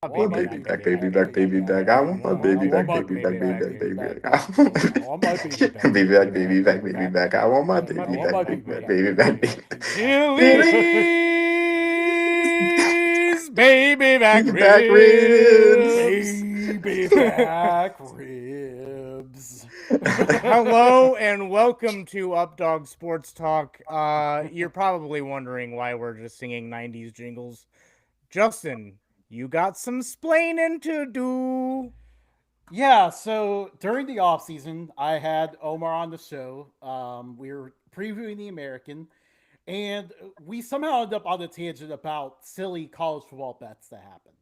I want want my my baby baby back, back, baby baby back, back, baby baby back. back. I I want want my my baby baby back, back, baby baby back, back, baby baby back, back, baby baby back. back. I want my baby back, Baby baby back, back, baby baby back, back, baby baby back. back. I want my I baby want back, my baby baby back, back, baby baby back, back, baby baby back. back. Chili's baby back Baby back ribs. ribs. Baby back ribs. Hello and welcome to Updog Sports Talk. You're probably wondering why we're just singing 90s jingles. Justin, you got some splaining to do. Yeah, so during the off season, I had Omar on the show. We were previewing the American, and we somehow ended up on the tangent about silly college football bets that happen.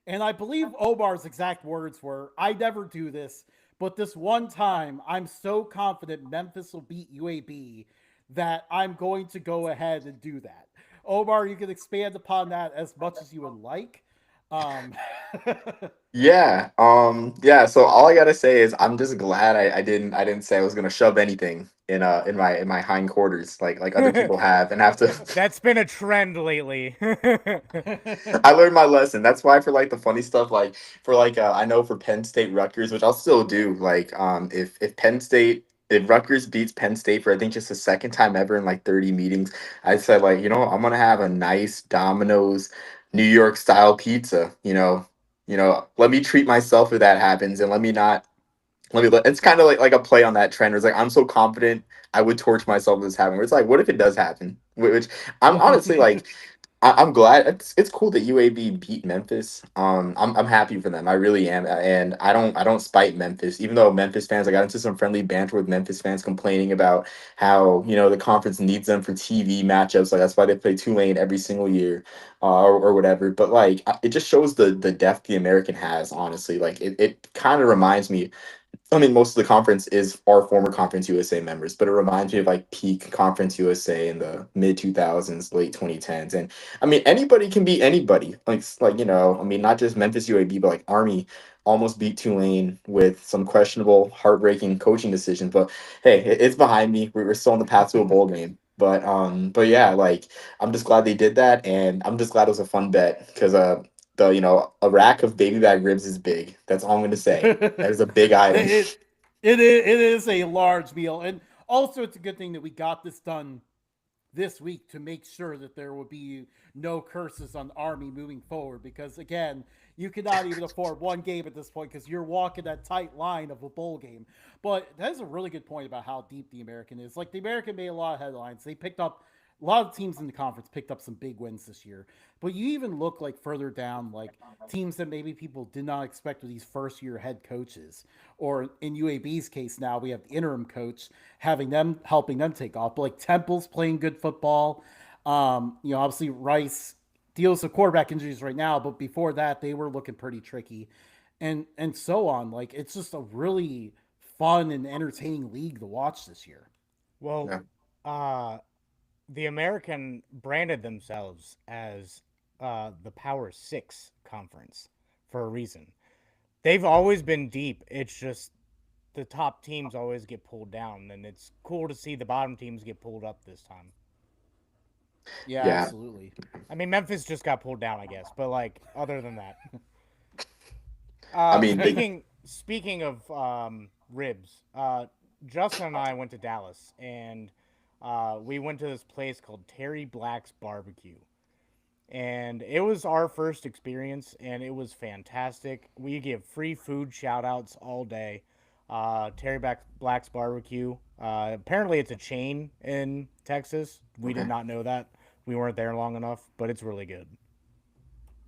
And I believe Omar's exact words were, "I never do this, but this one time, I'm so confident Memphis will beat UAB that I'm going to go ahead and do that." Omar, you can expand upon that as much as you would like. Um, Yeah. So all I gotta say is I'm just glad I didn't say I was gonna shove anything in my hindquarters like other people have and have to. That's been a trend lately. I learned my lesson. That's why for like the funny stuff, like for like I know for Penn State Rutgers, which I'll still do. Like if Rutgers beats Penn State for I think just the second time ever in like 30 meetings, I said like I'm gonna have a nice Domino's New York style pizza. Let me treat myself if that happens, and let me not. It's kind of like a play on that trend. Where it's like I'm so confident I would torch myself if this happened. Where it's like, what if it does happen? Which I'm honestly like I'm glad it's cool that UAB beat Memphis. I'm happy for them. I really am, and I don't spite Memphis. Even though Memphis fans, I got into some friendly banter with Memphis fans complaining about how the conference needs them for TV matchups. Like that's why they play Tulane every single year, or whatever. But like it just shows the depth the American has. Honestly, like it kind of reminds me. I mean, most of the conference is our former Conference USA members, but it reminds me of like peak Conference USA in the mid 2000s, late 2010s. And I mean, anybody can beat anybody. I mean, not just Memphis UAB, but like Army almost beat Tulane with some questionable, heartbreaking coaching decisions. But hey, it's behind me. We're still on the path to a bowl game. But yeah, like I'm just glad they did that, and I'm just glad it was a fun bet because a rack of baby back ribs is big. That's all I'm gonna say. That is a big item. it, it is a large meal, and also it's a good thing that we got this done this week to make sure that there will be no curses on Army moving forward. Because again, you cannot even afford one game at this point because you're walking that tight line of a bowl game. But that is a really good point about how deep the American is. Like the American made a lot of headlines. They picked up a lot of teams in the conference picked up some big wins this year. But you even look like further down, like teams that maybe people did not expect with these first year head coaches. Or in UAB's case now, we have the interim coach having them helping them take off. But like Temple's playing good football. Obviously Rice deals with quarterback injuries right now, but before that they were looking pretty tricky. And so on. Like it's just a really fun and entertaining league to watch this year. Well, Yeah. uh, the American branded themselves as the Power Six Conference for a reason. They've always been deep. It's just the top teams always get pulled down, and it's cool to see the bottom teams get pulled up this time. Yeah, Yeah. absolutely. I mean, Memphis just got pulled down, I guess, but like other than that, I mean, speaking of ribs, Justin and I went to Dallas, and we went to this place called Terry Black's Barbecue, and it was our first experience, and it was fantastic. We give free food shout outs all day. Terry Black's Barbecue. Apparently, it's a chain in Texas. We did okay. not know that. We weren't there long enough, but it's really good.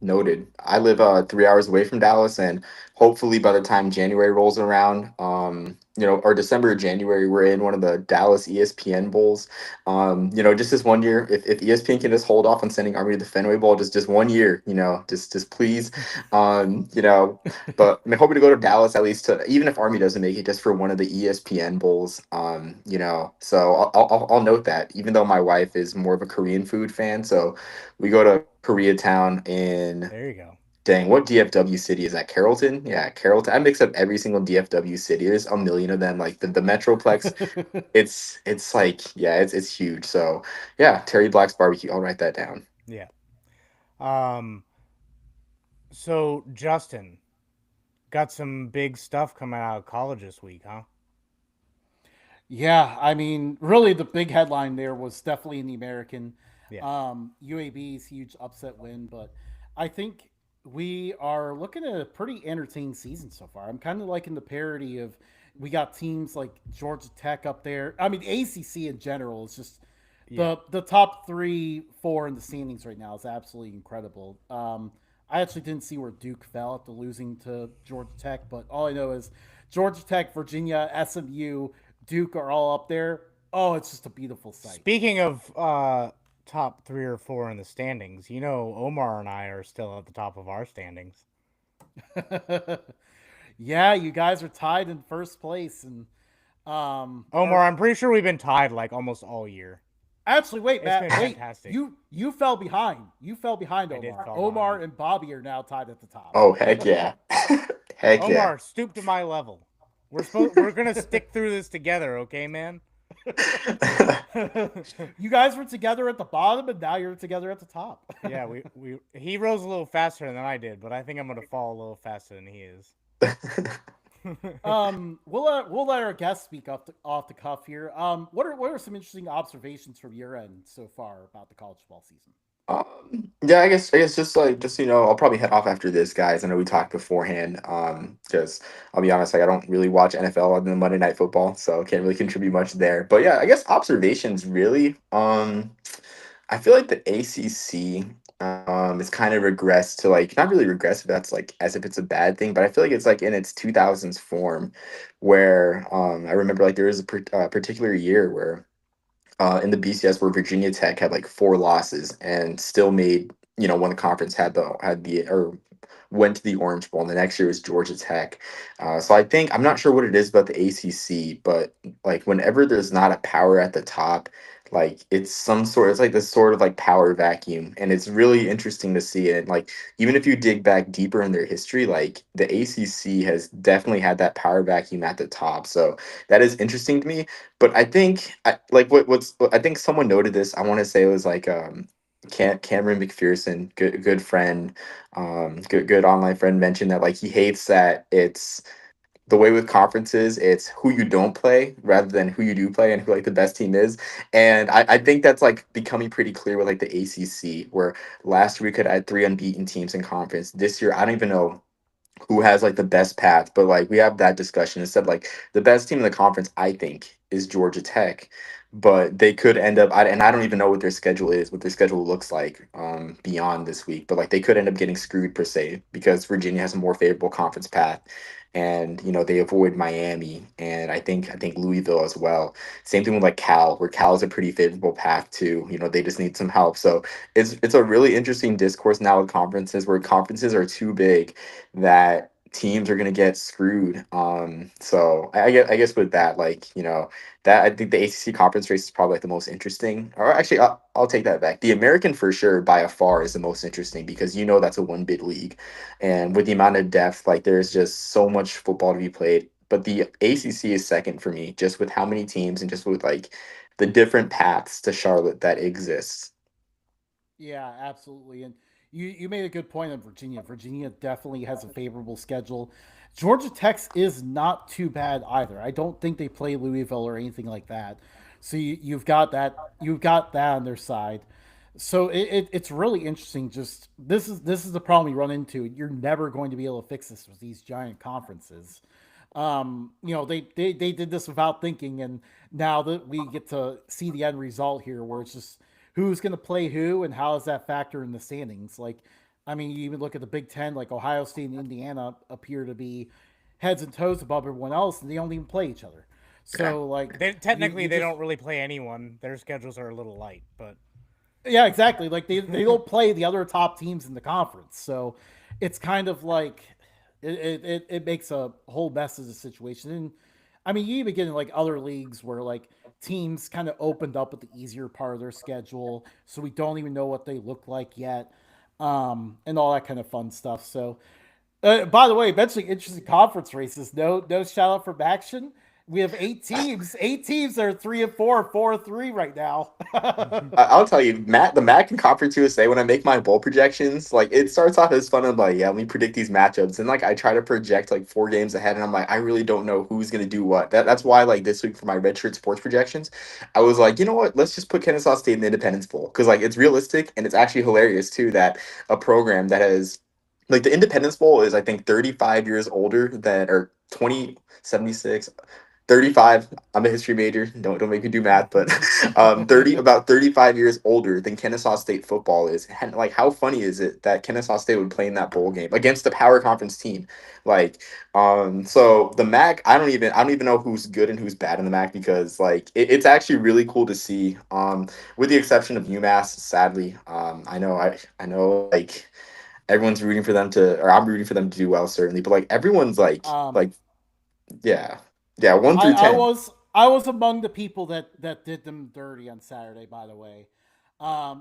Noted. I live 3 hours away from Dallas, and hopefully by the time January rolls around, or December or January, we're in one of the Dallas ESPN bowls. Just this one year, if ESPN can just hold off on sending Army to the Fenway Bowl, just one year, just please, um, you know. But I'm hoping to go to Dallas at least to even if Army doesn't make it, just for one of the ESPN bowls. So I'll note that even though my wife is more of a Korean food fan, so we go to Koreatown in There you go. dang, what DFW city is that? Carrollton? Yeah, Carrollton. I mix up every single DFW city. There's a million of them. Like the Metroplex, it's like yeah, it's huge. So yeah, Terry Black's barbecue. I'll write that down. Yeah. Um, So, Justin, got some big stuff coming out of college this week, huh? Yeah, I mean, really, the big headline there was definitely in the American. Yeah. UAB's huge upset win, but I think we are looking at a pretty entertaining season so far. I'm kind of liking the parity of we got teams like Georgia Tech up there. I mean, ACC in general is just Yeah. the top three, four in the standings right now is absolutely incredible. I actually didn't see where Duke fell after losing to Georgia Tech, but all I know is Georgia Tech, Virginia, SMU, Duke are all up there. Oh, it's just a beautiful sight. Speaking of top 3 or 4 in the standings, Omar and I are still at the top of our standings. Yeah, you guys are tied in first place, and Omar, are I'm pretty sure we've been tied like almost all year. actually wait, It's Matt, been wait. fantastic. You fell behind. You fell behind I did Omar. fall Omar behind. and Bobby are now tied at the top. Oh heck yeah, heck yeah. Omar, stoop to my level. We're gonna stick through this together, okay, man? You guys were together at the bottom, and now you're together at the top. Yeah, we he rose a little faster than I did, but I think I'm gonna fall a little faster than he is. We'll let our guests speak off the cuff here. What are some interesting observations from your end so far about the college football season? yeah, I guess just I'll probably head off after this, guys. I know we talked beforehand. Because I'll be honest, like I don't really watch NFL other than Monday Night Football, so can't really contribute much there. But yeah, I guess observations really. I feel like the ACC is kind of regressed to like not really regressive. That's like as if it's a bad thing, but I feel like it's like in its 2000s form, where I remember like there was a particular year where in the BCS where Virginia Tech had like 4 losses and still made when the conference had the or went to the Orange Bowl, and the next year was Georgia Tech. So I think I'm not sure what it is about the ACC, but like whenever there's not a power at the top, like it's like this sort of like power vacuum, and it's really interesting to see it. Like even if you dig back deeper in their history, like the ACC has definitely had that power vacuum at the top. So that is interesting to me. But I think I think someone noted this. I want to say it was like Cameron McPherson, good friend, good online friend, mentioned that like he hates that it's the way with conferences, it's who you don't play rather than who you do play and who like the best team is. And I think that's like becoming pretty clear with like the ACC, where last year we could add 3 unbeaten teams in conference. This year, I don't even know who has like the best path, but like we have that discussion instead. Like the best team in the conference, I think, is Georgia Tech, but they could end up. And I don't even know what their schedule is, what their schedule looks like beyond this week. But like they could end up getting screwed per se because Virginia has a more favorable conference path, and they avoid Miami, and I think Louisville as well. Same thing with like Cal, where Cal is a pretty favorable path too. They just need some help. So it's a really interesting discourse now with conferences where conferences are too big that teams are going to get screwed. So I guess with that, like, that I think the ACC conference race is probably like the most interesting. Or actually, I'll take that back. The American for sure by a far is the most interesting because that's a one bid league, and with the amount of depth, like there's just so much football to be played. But the ACC is second for me, just with how many teams and just with like the different paths to Charlotte that exists. Yeah, absolutely. And you made a good point on Virginia. Virginia definitely has a favorable schedule. Georgia Tech is not too bad either. I don't think they play Louisville or anything like that. So you've got that. You've got that on their side. So it's really interesting. Just this is the problem you run into. You're never going to be able to fix this with these giant conferences. They did this without thinking, and now that we get to see the end result here, where it's just who's going to play who and how does that factor in the standings. Like, I mean, you even look at the Big Ten, like Ohio State and Indiana appear to be heads and toes above everyone else, and they don't even play each other. Yeah. So like, They you technically you they just don't really play anyone. Their schedules are a little light, but yeah, exactly. Like they don't play the other top teams in the conference, so it's kind of like it makes a whole mess of the situation. And I mean, you even get in like other leagues where like teams kind of opened up at the easier part of their schedule, so we don't even know what they look like yet, and all that kind of fun stuff. So, by the way, eventually interesting conference races. No shout out from action. We have 8 teams. 8 teams are 3-4, 4-3 right now. I'll tell you, Matt, the Mac and Conference USA, when I make my bowl projections, like it starts off as fun. I'm like, yeah, let me predict these matchups. And like I try to project like 4 games ahead, and I'm like, I really don't know who's gonna do what. That's why like this week for my redshirt sports projections, I was like, you know what, let's just put Kennesaw State in the Independence Bowl. Because like it's realistic and it's actually hilarious too that a program that has like the Independence Bowl is I think 35 years older than or 2076. 35. I'm a history major. Don't make me do math, but 30 about 35 years older than Kennesaw State football is. And like how funny is it that Kennesaw State would play in that bowl game against the power conference team? Like so the MAC, I don't even know who's good and who's bad in the MAC because like it's actually really cool to see. With the exception of UMass, sadly. I know like everyone's rooting for them to or I'm rooting for them to do well certainly, but like everyone's um, like yeah. Yeah, one I, through I ten. was I was among the people that did them dirty on Saturday. By the way,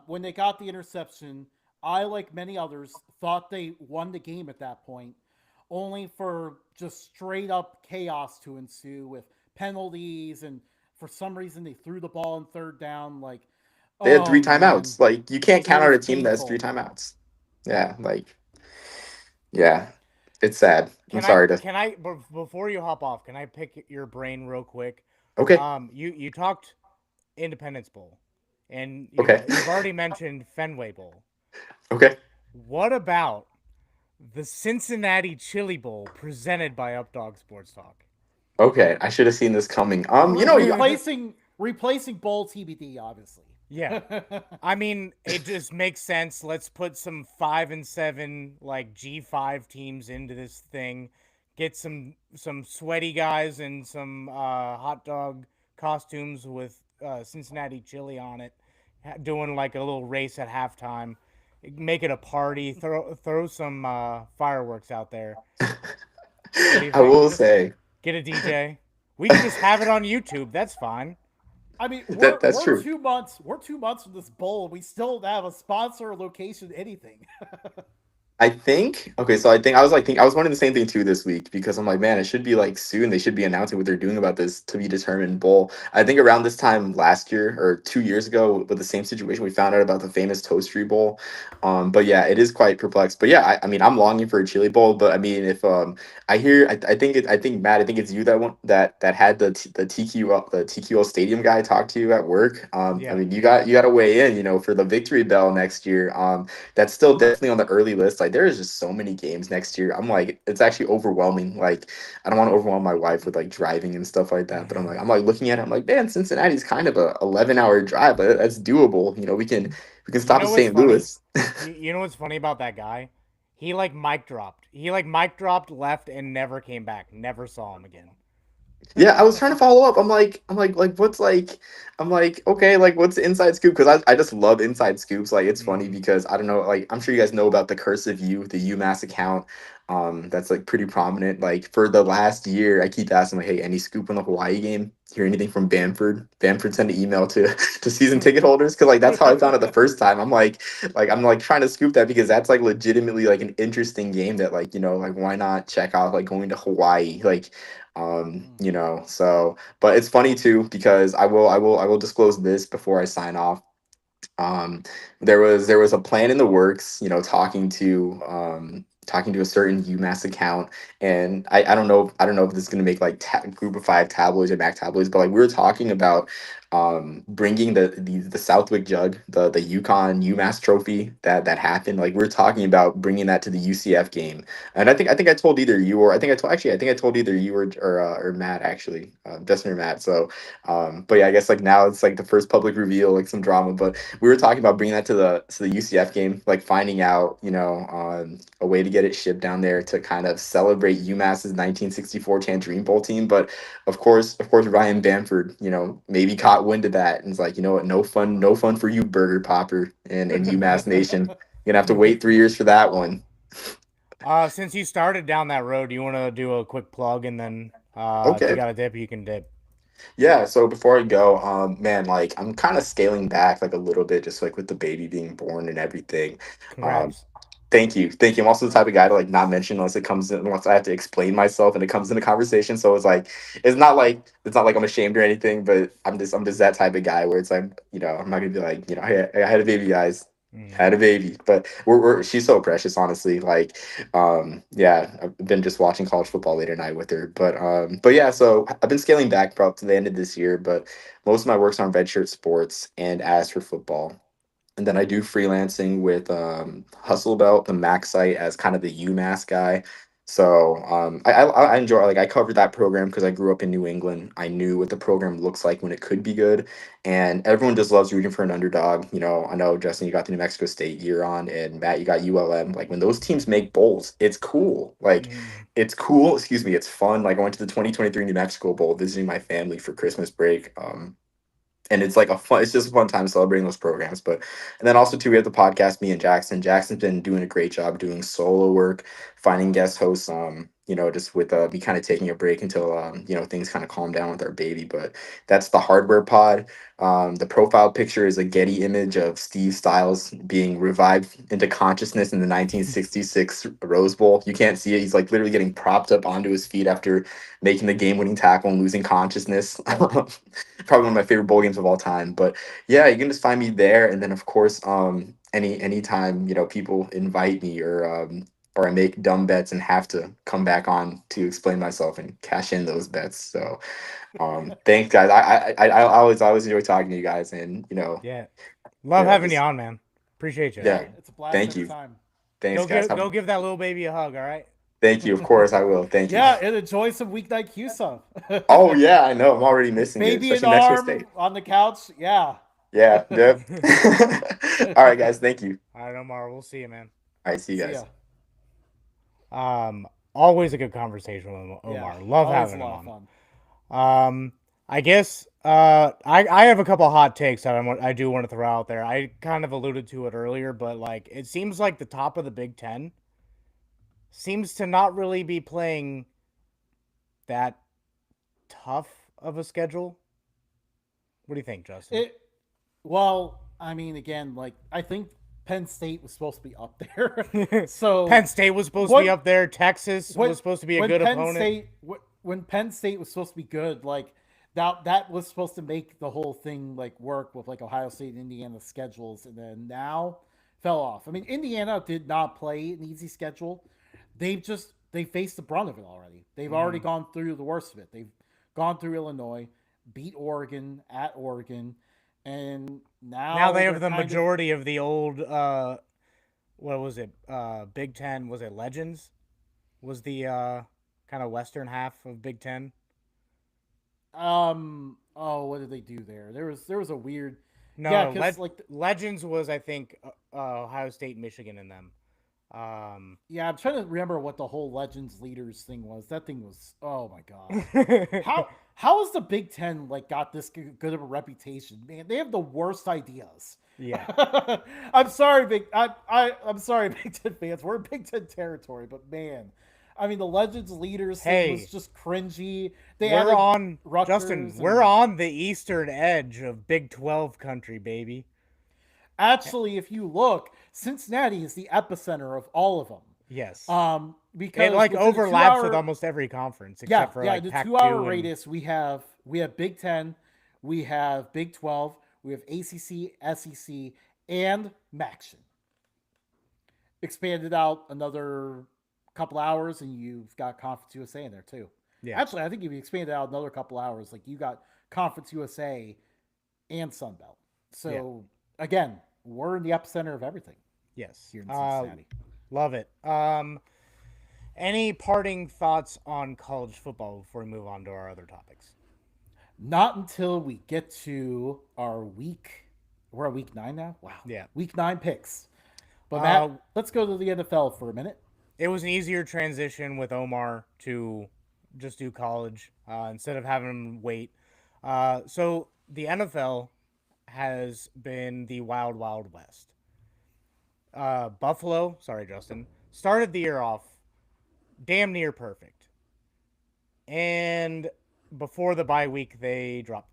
when they got the interception, I, like many others, thought they won the game at that point, only for just straight up chaos to ensue with penalties, and for some reason they threw the ball in third down. Like, They had oh three man, timeouts. Like you can't it count out was a team that has three painful. timeouts. Yeah, like yeah, it's sad. I'm Can I sorry to. can I before you hop off? Can I pick your brain real quick? Okay, You talked Independence Bowl, and okay, you've already mentioned Fenway Bowl. okay, What about the Cincinnati Chili Bowl presented by Updog Sports Talk? okay. I should have seen this coming. Replacing Bowl TBD, obviously. Yeah. I mean, it just makes sense. Let's put some 5-7 like G5 teams into this thing. Get some sweaty guys and some hot dog costumes with Cincinnati chili on it, doing like a little race at halftime. Make it a party. Throw some fireworks out there. What do you I think? will say Get a DJ. We could just have it on YouTube. That's fine. I mean, that we're that's we're true. 2 months we're 2 months from this bowl. We still don't have a sponsor, location, anything. I think okay, so I was wondering the same thing too this week because I'm like, man, it should be like soon. They should be announcing what they're doing about this to be determined bowl. I think around this time last year or 2 years ago, with the same situation, we found out about the famous Toastery Bowl. But yeah, it is quite perplexed. But yeah, I mean, I'm longing for a chili bowl. But I mean, if I think Matt, I think it's you that one that had the TQL Stadium guy talk to you at work. I Yeah. mean, you got to weigh in, for the Victory Bell next year. That's still definitely on the early list. Like there is just so many games next year. I'm like, it's actually overwhelming. Like I don't want to overwhelm my wife with like driving and stuff like that. But I'm like looking at it. I'm like, man, Cincinnati's kind of a 11-hour drive, but that's doable. We can You stop know at what's St. funny? Louis. You know what's funny about that guy? He like mic dropped. He like mic dropped, left, and never came back. Never saw him again. Yeah, I was trying to follow up. I'm like, what's like, I'm like, okay, like, what's the inside scoop? Because I just love inside scoops. Like, it's funny Mm-hmm. because I don't know, like, I'm sure you guys know about the Cursive U, the UMass account. That's like pretty prominent. Like for the last year, I keep asking like, hey, any scoop on the Hawaii game? Hear anything from Bamford? Bamford sent an email to to season ticket holders because like that's how I found it the first time. I'm like trying to scoop that because that's like legitimately like an interesting game that like like why not check out like going to Hawaii like so but it's funny too because I will disclose this before I sign off. um there was a plan in the works, talking to a certain UMass account, and I don't know if this is going to make like group of five tabloids or Mac tabloids, but like we were talking about bringing the Southwick jug, the Yukon UMass trophy that happened. Like we're talking about bringing that to the UCF game. And I think I told either you or I think I told either you or Matt actually, Justin or Matt. So but yeah, I guess like now it's like the first public reveal, like some drama. But we were talking about bringing that to the UCF game, like finding out, a way to get it shipped down there to kind of celebrate UMass's 1964 Tangerine Bowl team. But of course, Ryan Bamford, maybe caught wind of that and it's like, you know what, no fun for you, Burger Popper and UMass Nation. You're gonna have to wait 3 years for that one. Since you started down that road, you want to do a quick plug, and then if you Okay. got a dip, you can dip. Yeah, so before I go, man, like I'm kind of scaling back like a little bit, just like with the baby being born and everything. Um, Congrats. Thank you. Thank you. I'm also the type of guy to like not mention unless it comes in, unless I have to explain myself and it comes in the conversation. So it's like it's not like I'm ashamed or anything, but I'm just that type of guy where it's like, I'm not gonna be like, hey, I had a baby, guys. Mm. Had a baby. But we're she's so precious, honestly. Like, yeah, I've been just watching college football late at night with her. But yeah, so I've been scaling back probably to the end of this year, but most of my work's on redshirt sports and as for football. And then I do freelancing with Hustle Belt, the Mac site, as kind of the UMass guy. So I enjoy, like, I covered that program because I grew up in New England. I knew what the program looks like when it could be good, and everyone just loves rooting for an underdog. I know, Justin, you got the New Mexico State year on, and Matt, you got ULM. Like, when those teams make bowls, it's cool. Like, Mm. it's cool. Excuse me, it's fun. Like, I went to the 2023 New Mexico Bowl visiting my family for Christmas break. And it's like it's just a fun time celebrating those programs. But and then also too, we have the podcast, me and Jackson's been doing a great job doing solo work, finding guest hosts, just with me kind of taking a break until things kind of calm down with our baby. But that's the hardware pod. The profile picture is a Getty image of Steve Styles being revived into consciousness in the 1966 Rose Bowl. You can't see it, he's like literally getting propped up onto his feet after making the game-winning tackle and losing consciousness. Probably one of my favorite bowl games of all time. But yeah, you can just find me there. And then of course, anytime people invite me or I make dumb bets and have to come back on to explain myself and cash in those bets. So thanks, guys. I always enjoy talking to you guys, and Yeah. Love yeah, having you just on, man. Appreciate you. Yeah, yeah. it's a blast Thank every you. time. Thanks, Go guys. give give that little baby a hug, all right? Thank you. Of course, I will. Thank you. Yeah, and enjoy some weeknight Q sub. Oh yeah, I know. I'm already missing it, Baby in especially Mexico State. arm on the couch. Yeah. Yeah. Yep. All right, guys. Thank you. All right, Omar, we'll see you, man. All right. See you See guys. ya. Always a good conversation with Yeah, Omar. Love always a having him lot of on. fun. I guess I have a couple hot takes that I do want to throw out there. I kind of alluded to it earlier, but like it seems like the top of the Big Ten seems to not really be playing that tough of a schedule. What do you think, Justin? It well, I mean, again, like I think Penn State was supposed to be up there. Penn So State was supposed to be what up there. Texas when was supposed to be a when good Penn opponent. State when Penn State was supposed to be good, like that was supposed to make the whole thing like work with like Ohio State and Indiana schedules, and then now fell off. I mean, Indiana did not play an easy schedule. They faced the brunt of it already. They've already Mm. gone through the worst of it. They've gone through Illinois, beat Oregon at Oregon, and Now now they they're have the kind of majority of the old what was it? Big Ten, was it Legends? Was the kind of western half of Big Ten? oh, what did they do there? There was a weird, yeah, No, because like Legends was, I think, Ohio State, Michigan, and them. yeah, I'm trying to remember what the whole Legends Leaders thing was. That thing was, oh my god. How has the Big Ten like got this good of a reputation? Man, they have the worst ideas. Yeah. I'm sorry, I'm sorry, Big Ten fans. We're in Big Ten territory, but man, I mean the Legends Leaders thing was Hey, just cringy. They we're added on Justin. Rutgers We're and on the eastern edge of Big 12 country, baby. actually, if you look, Cincinnati is the epicenter of all of them. Yes, it Because like within a overlaps with 2 hour, almost every conference yeah, except for yeah, like in the Pac 2 hour two and radius, we have Big Ten, we have Big 12, we have ACC, SEC, and Maction. Expanded out another couple hours, and you've got Conference USA in there too. yeah, Actually, I think if you expanded out another couple hours, like you got Conference USA and Sunbelt. yeah, So again, we're in the epicenter of everything yes. here in Cincinnati. Love it. Any parting thoughts on college football before we move on to our other topics? Not until we get to our week. We're at week 9 now. Wow, Yeah. week 9 picks. But Uh, Matt, let's go to the NFL for a minute. it was an easier transition with Omar to just do college instead of having him wait. So the NFL has been the wild, wild west. Buffalo, sorry, Justin, started the year off damn near perfect. And before the bye week, they dropped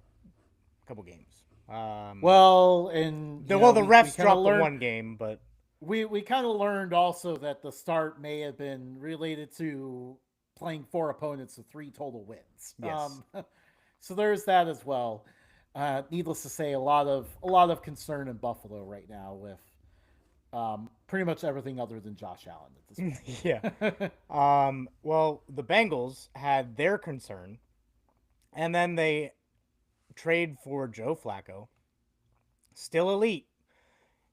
a couple games. Well, and you know Well, the we refs kind of dropped the learned. one game, but we kind of learned also that the start may have been related to playing four opponents with three total wins. Yes. So there's that as well. Needless to say, a lot of concern in Buffalo right now with pretty much everything other than Josh Allen at this Yeah. point. Well, the Bengals had their concern, and then they trade for Joe Flacco. Still elite.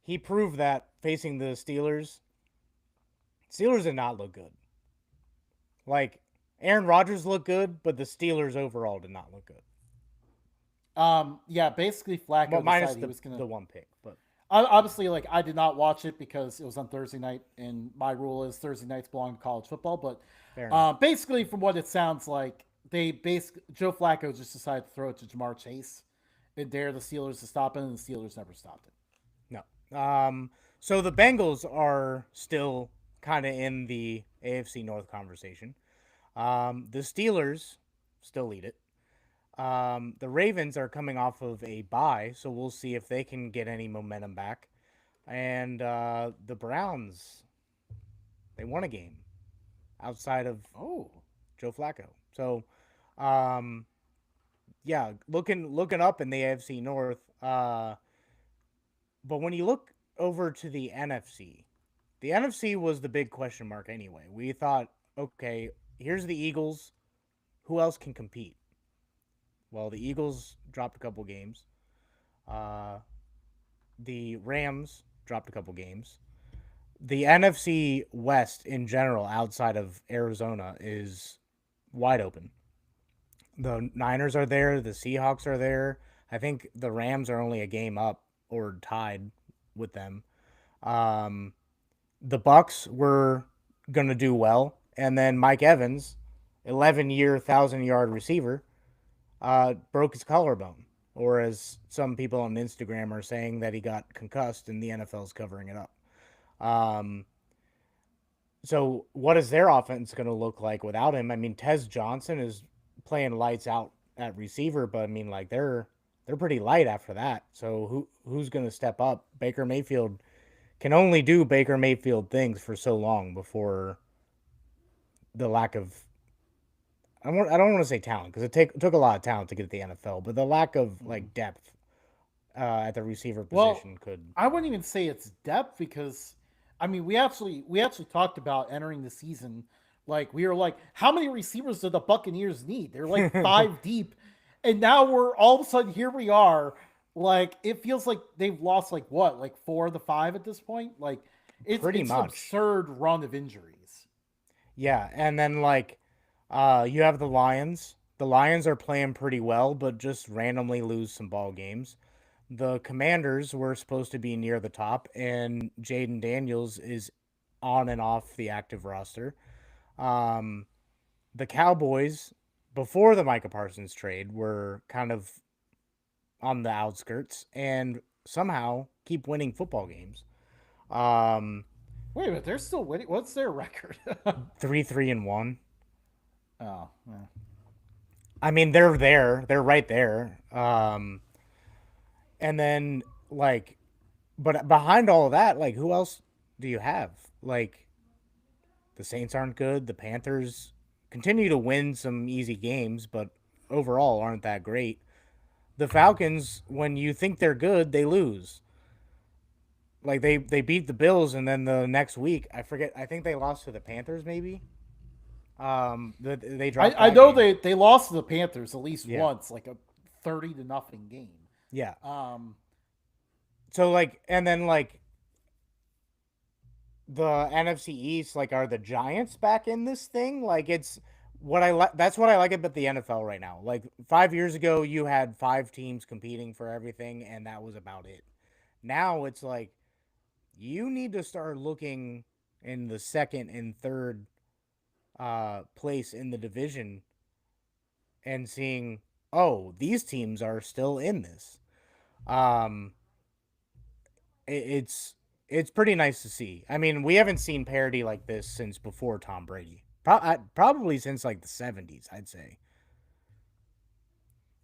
He proved that facing the Steelers. Steelers did not look good. Like Aaron Rodgers looked good, but the Steelers overall did not look good. Yeah, basically Well, Flacco minus decided he was gonna. the one pick, but Obviously, like I did not watch it because it was on Thursday night, and my rule is Thursday nights belong to college football. But fair enough. basically, from what it sounds like, Joe Flacco just decided to throw it to Jamar Chase and dare the Steelers to stop it, and the Steelers never stopped it. No. So the Bengals are still kind of in the AFC North conversation. The Steelers still lead it. The Ravens are coming off of a bye, so we'll see if they can get any momentum back. And the Browns, they won a game outside of Oh, Joe Flacco. So, um, yeah, looking up in the AFC North. But when you look over to the NFC was the big question mark anyway. We thought, okay, here's the Eagles. Who else can compete? Well, the Eagles dropped a couple games. Uh, the Rams dropped a couple games. The NFC West in general, outside of Arizona, is wide open. The Niners are there. The Seahawks are there. I think the Rams are only a game up or tied with them. Um, the Bucks were gonna do well, and then Mike Evans, 11-year, 1,000-yard receiver, broke his collarbone, or as some people on Instagram are saying that he got concussed, and the NFL's covering it up. Um, so what is their offense going to look like without him? I mean, Tez Johnson is playing lights out at receiver, but I mean, like they're pretty light after that. So who's going to step up? Baker Mayfield can only do Baker Mayfield things for so long before the lack of I don't want to say talent because took a lot of talent to get to the NFL, but the lack of like depth at the receiver well, position could. I wouldn't even say it's depth because, I mean, we actually talked about entering the season. Like we were like, how many receivers do the Buccaneers need? They're like five deep, and now we're all of a sudden here we are. Like it feels like they've lost like what, like four of the five at this point. Like Pretty it's an much. absurd run of injuries. Yeah, and then like you have the Lions. The Lions are playing pretty well, but just randomly lose some ball games. The Commanders were supposed to be near the top, and Jaden Daniels is on and off the active roster. Um, the Cowboys, before the Micah Parsons trade, were kind of on the outskirts and somehow keep winning football games. Um, Wait a minute, they're still winning. What's their record? 3-3-1. Oh, yeah. I mean, they're there. They're right there. And then like, but behind all of that, like, who else do you have? Like, the Saints aren't good. The Panthers continue to win some easy games, but overall aren't that great. The Falcons, when you think they're good, they lose. Like they beat the Bills, and then the next week, I forget. I think they lost to the Panthers, maybe. They dropped I that know game. they lost to the Panthers at least Yeah, once, like a 30-0 game. yeah. Um, So like, and then like the NFC East, like, are the Giants back in this thing? Like, it's what I like. That's what I like about the NFL right now. Like 5 years ago, you had five teams competing for everything, and that was about it. Now it's like you need to start looking in the second and third place in the division and seeing, oh, these teams are still in this. Um, it's it's pretty nice to see. I mean, we haven't seen parity like this since before Tom Brady. Probably since like the 70s, I'd say.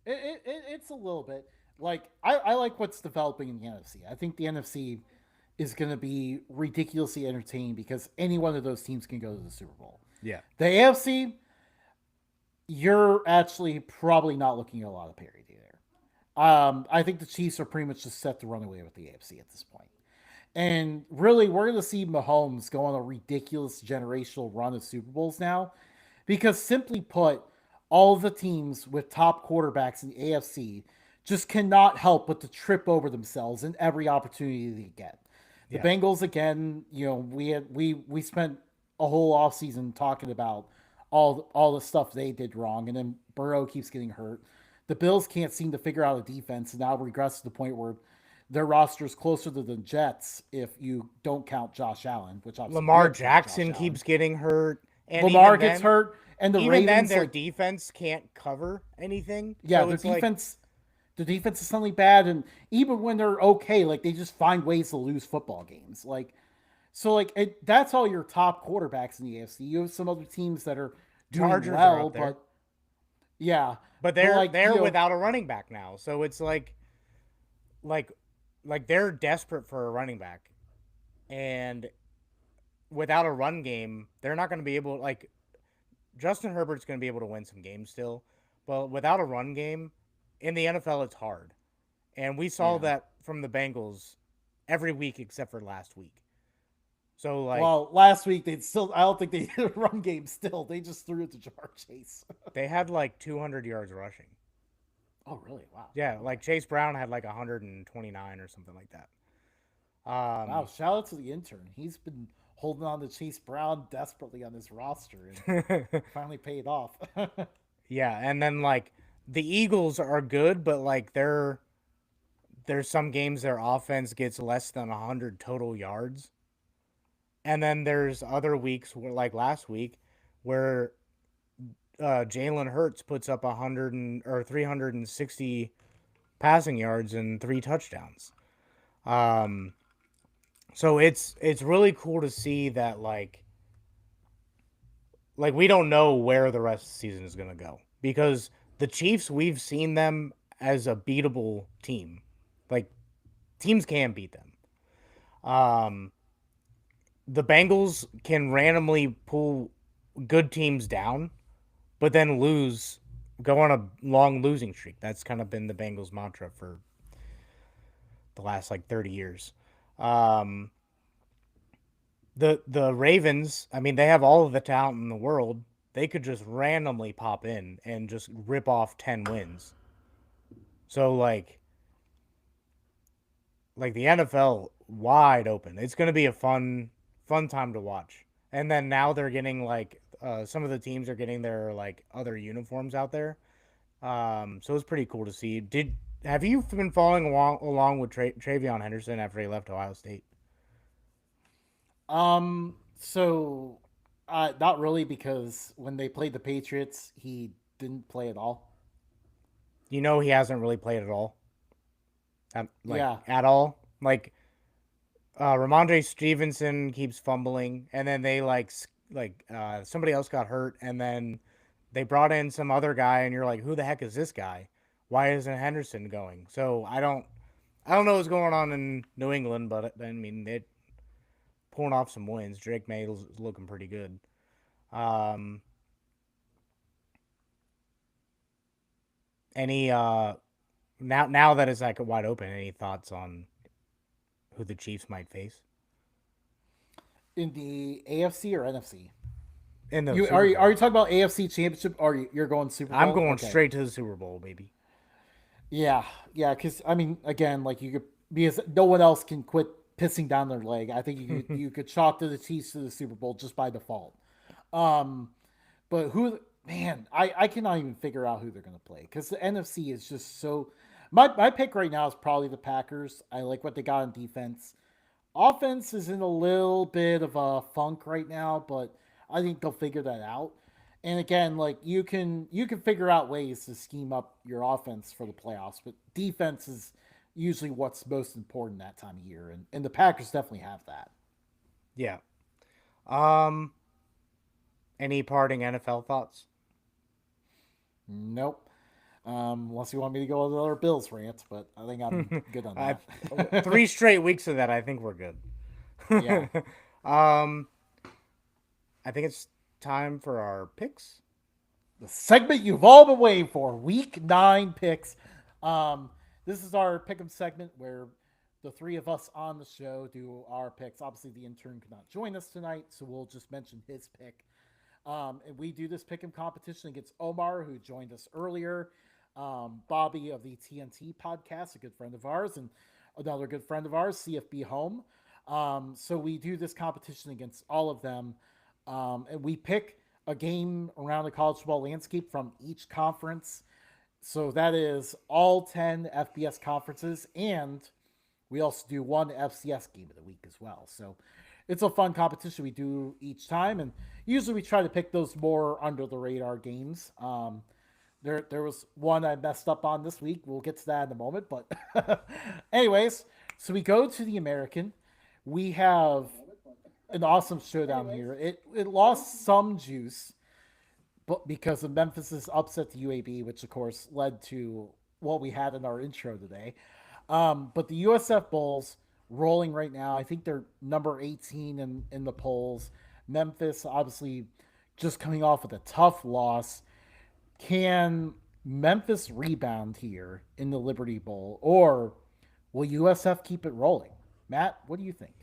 it's a little bit like I like what's developing in the NFC. I think the NFC is going to be ridiculously entertaining because any one of those teams can go to the Super Bowl. Yeah. The AFC, you're actually probably not looking at a lot of parity there. I think the Chiefs are pretty much just set to run away with the AFC at this point. And really, we're going to see Mahomes go on a ridiculous generational run of Super Bowls now because, simply put, all the teams with top quarterbacks in the AFC just cannot help but to trip over themselves in every opportunity they get. The Yeah. Bengals, again, we spent a whole offseason talking about all the stuff they did wrong, and then Burrow keeps getting hurt. The Bills can't seem to figure out a defense, and now regress to the point where their roster is closer to the Jets if you don't count Josh Allen, which obviously you Lamar have to count Josh Jackson Allen. keeps getting hurt, and Lamar gets hurt, and the even then, Ravens their like defense can't cover anything. yeah, So their it's like, defense the defense is suddenly bad, and even when they're okay, like they just find ways to lose football games. That's all your top quarterbacks in the AFC. You have some other teams that are doing Chargers are well, up there, but yeah, but but they're without a running back now. So it's like like they're desperate for a running back, and without a run game, they're not going to be able like Justin Herbert's going to be able to win some games still, but without a run game in the NFL, it's hard. And we saw yeah. that from the Bengals every week except for last week. So like Well, last week they still I don't think they did a run game. Still, they just threw it to Jamar Chase. they had like 200 yards rushing. Oh, really? Wow. Yeah, Okay. like Chase Brown had like 129 or something like that. Wow. Shout out to the intern. He's been holding on to Chase Brown desperately on his roster, and finally paid off. Yeah, and then like the Eagles are good, but like there's some games their offense gets less than 100 total yards. And then there's other weeks where, like last week, where Jalen Hurts puts up 360 passing yards and 3 touchdowns. Um, so it's really cool to see that like we don't know where the rest of the season is gonna go because the Chiefs, we've seen them as a beatable team. Like teams can beat them. Um, the Bengals can randomly pull good teams down, but then go on a long losing streak. That's kind of been the Bengals mantra for the last like 30 years. Um, the Ravens, I mean, they have all of the talent in the world. They could just randomly pop in and just rip off 10 wins. So like the NFL wide open. It's going to be a fun time to watch. And then now they're getting like some of the teams are getting their like other uniforms out there. So it's pretty cool to see. Did have you been following along with Travion Henderson after he left Ohio State? So not really because when they played the Patriots, he didn't play at all. You know he hasn't really played at all. Like Yeah. at all. Like Ramondre Stevenson keeps fumbling, and then they somebody else got hurt, and then they brought in some other guy, and you're like, who the heck is this guy? Why isn't Henderson going? So I don't know what's going on in New England, but I mean they're pulling off some wins. Drake May is looking pretty good. Um, any now that it's like wide open, any thoughts on who the Chiefs might face In the AFC or NFC? in the You Super are you Bowl? talking about AFC Championship or you're going Super I'm Bowl? going Okay. straight to the Super Bowl, baby. Yeah, yeah, because I mean, again, like you could because no one else can quit pissing down their leg. I think you could chalk to the Chiefs to the Super Bowl just by default. Um, but man, I cannot even figure out who they're gonna play because the NFC is just so. My pick right now is probably the Packers. I like what they got on defense. Offense is in a little bit of a funk right now, but I think they'll figure that out. And again, like you can figure out ways to scheme up your offense for the playoffs, but defense is usually what's most important that time of year, and the Packers definitely have that. Yeah. Um. Any parting NFL thoughts? Nope. Unless you want me to go on another Bills rant, but I think I'm good on uh, that. 3 straight weeks of that, I think we're good. Yeah. um, I think it's time for our picks. The segment you've all been waiting for, Week 9 picks. Um, this is our pick'em segment where the three of us on the show do our picks. Obviously, the intern could not join us tonight, so we'll just mention his pick. And we do this pick'em competition against Omar, who joined us earlier, Bobby of the TNT podcast, a good friend of ours, and another good friend of ours, CFB Home. So we do this competition against all of them, and we pick a game around the college football landscape from each conference. So that is all 10 FBS conferences, and we also do one FCS game of the week as well. So it's a fun competition we do each time, and usually we try to pick those more under the radar games. There was one I messed up on this week. We'll get to that in a moment, but anyways, so we go to the American. We have an awesome showdown here. It lost some juice, but because of Memphis's upset to UAB, which of course led to what we had in our intro today. But the USF Bulls rolling right now. I think they're number 18 in the polls. Memphis obviously just coming off with a tough loss. Can Memphis rebound here in the Liberty Bowl, or will USF keep it rolling? Matt, what do you think?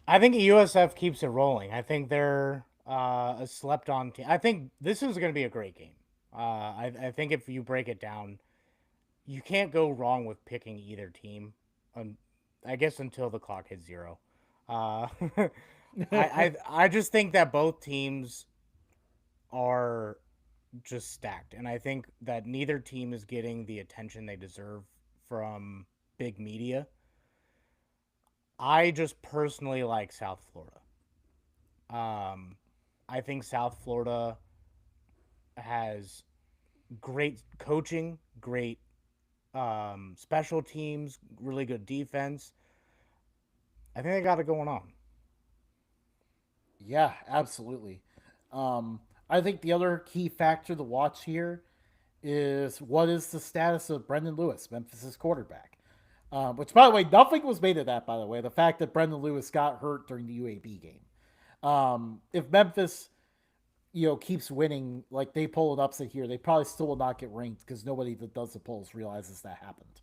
I think USF keeps it rolling. I think they're a slept on team. I think this is going to be a great game. I think if you break it down, you can't go wrong with picking either team. Um, I guess until the clock hits zero. Uh, I just think that both teams are just stacked, and I think that neither team is getting the attention they deserve from big media. I just personally like South Florida. Um, I think South Florida has great coaching, great special teams, really good defense. I think they got it going on. Yeah, absolutely. I think the other key factor to watch here is what is the status of Brendan Lewis, Memphis's quarterback. Which, by the way, nothing was made of that. By the way, the fact that Brendan Lewis got hurt during the UAB game. If Memphis, keeps winning, like they pull an upset here, they probably still will not get ranked because nobody that does the polls realizes that happened.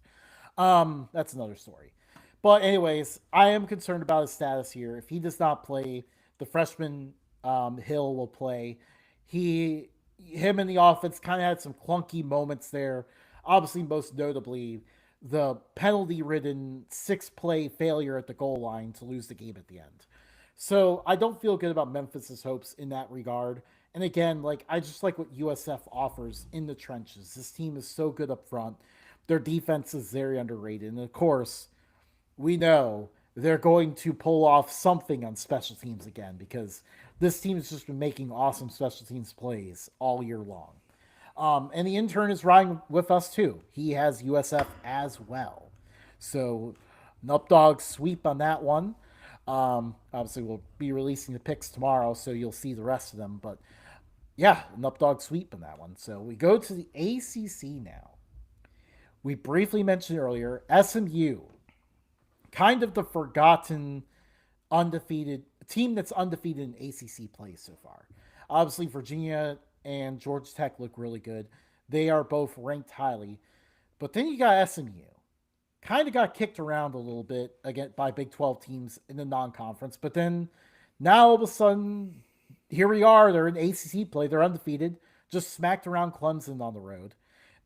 That's another story. But anyways, I am concerned about his status here. If he does not play, the freshman Hill will play. Him and the offense kind of had some clunky moments there. Obviously, most notably, the penalty-ridden six-play failure at the goal line to lose the game at the end. So I don't feel good about Memphis's hopes in that regard. And again, like I just like what USF offers in the trenches. This team is so good up front. Their defense is very underrated. And of course, we know they're going to pull off something on special teams again because this team has just been making awesome special teams plays all year long. And the intern is riding with us too. He has USF as well. So, an Updog sweep on that one. Obviously, we'll be releasing the picks tomorrow, so you'll see the rest of them. But yeah, an Updog sweep on that one. So, we go to the ACC now. We briefly mentioned earlier SMU, kind of the forgotten undefeated team that's undefeated in ACC play so far. Obviously, Virginia and Georgia Tech look really good. They are both ranked highly. But then you got SMU. Kind of got kicked around a little bit again by Big 12 teams in the non-conference, but then now all of a sudden here we are, they're in ACC play, they're undefeated, just smacked around Clemson on the road.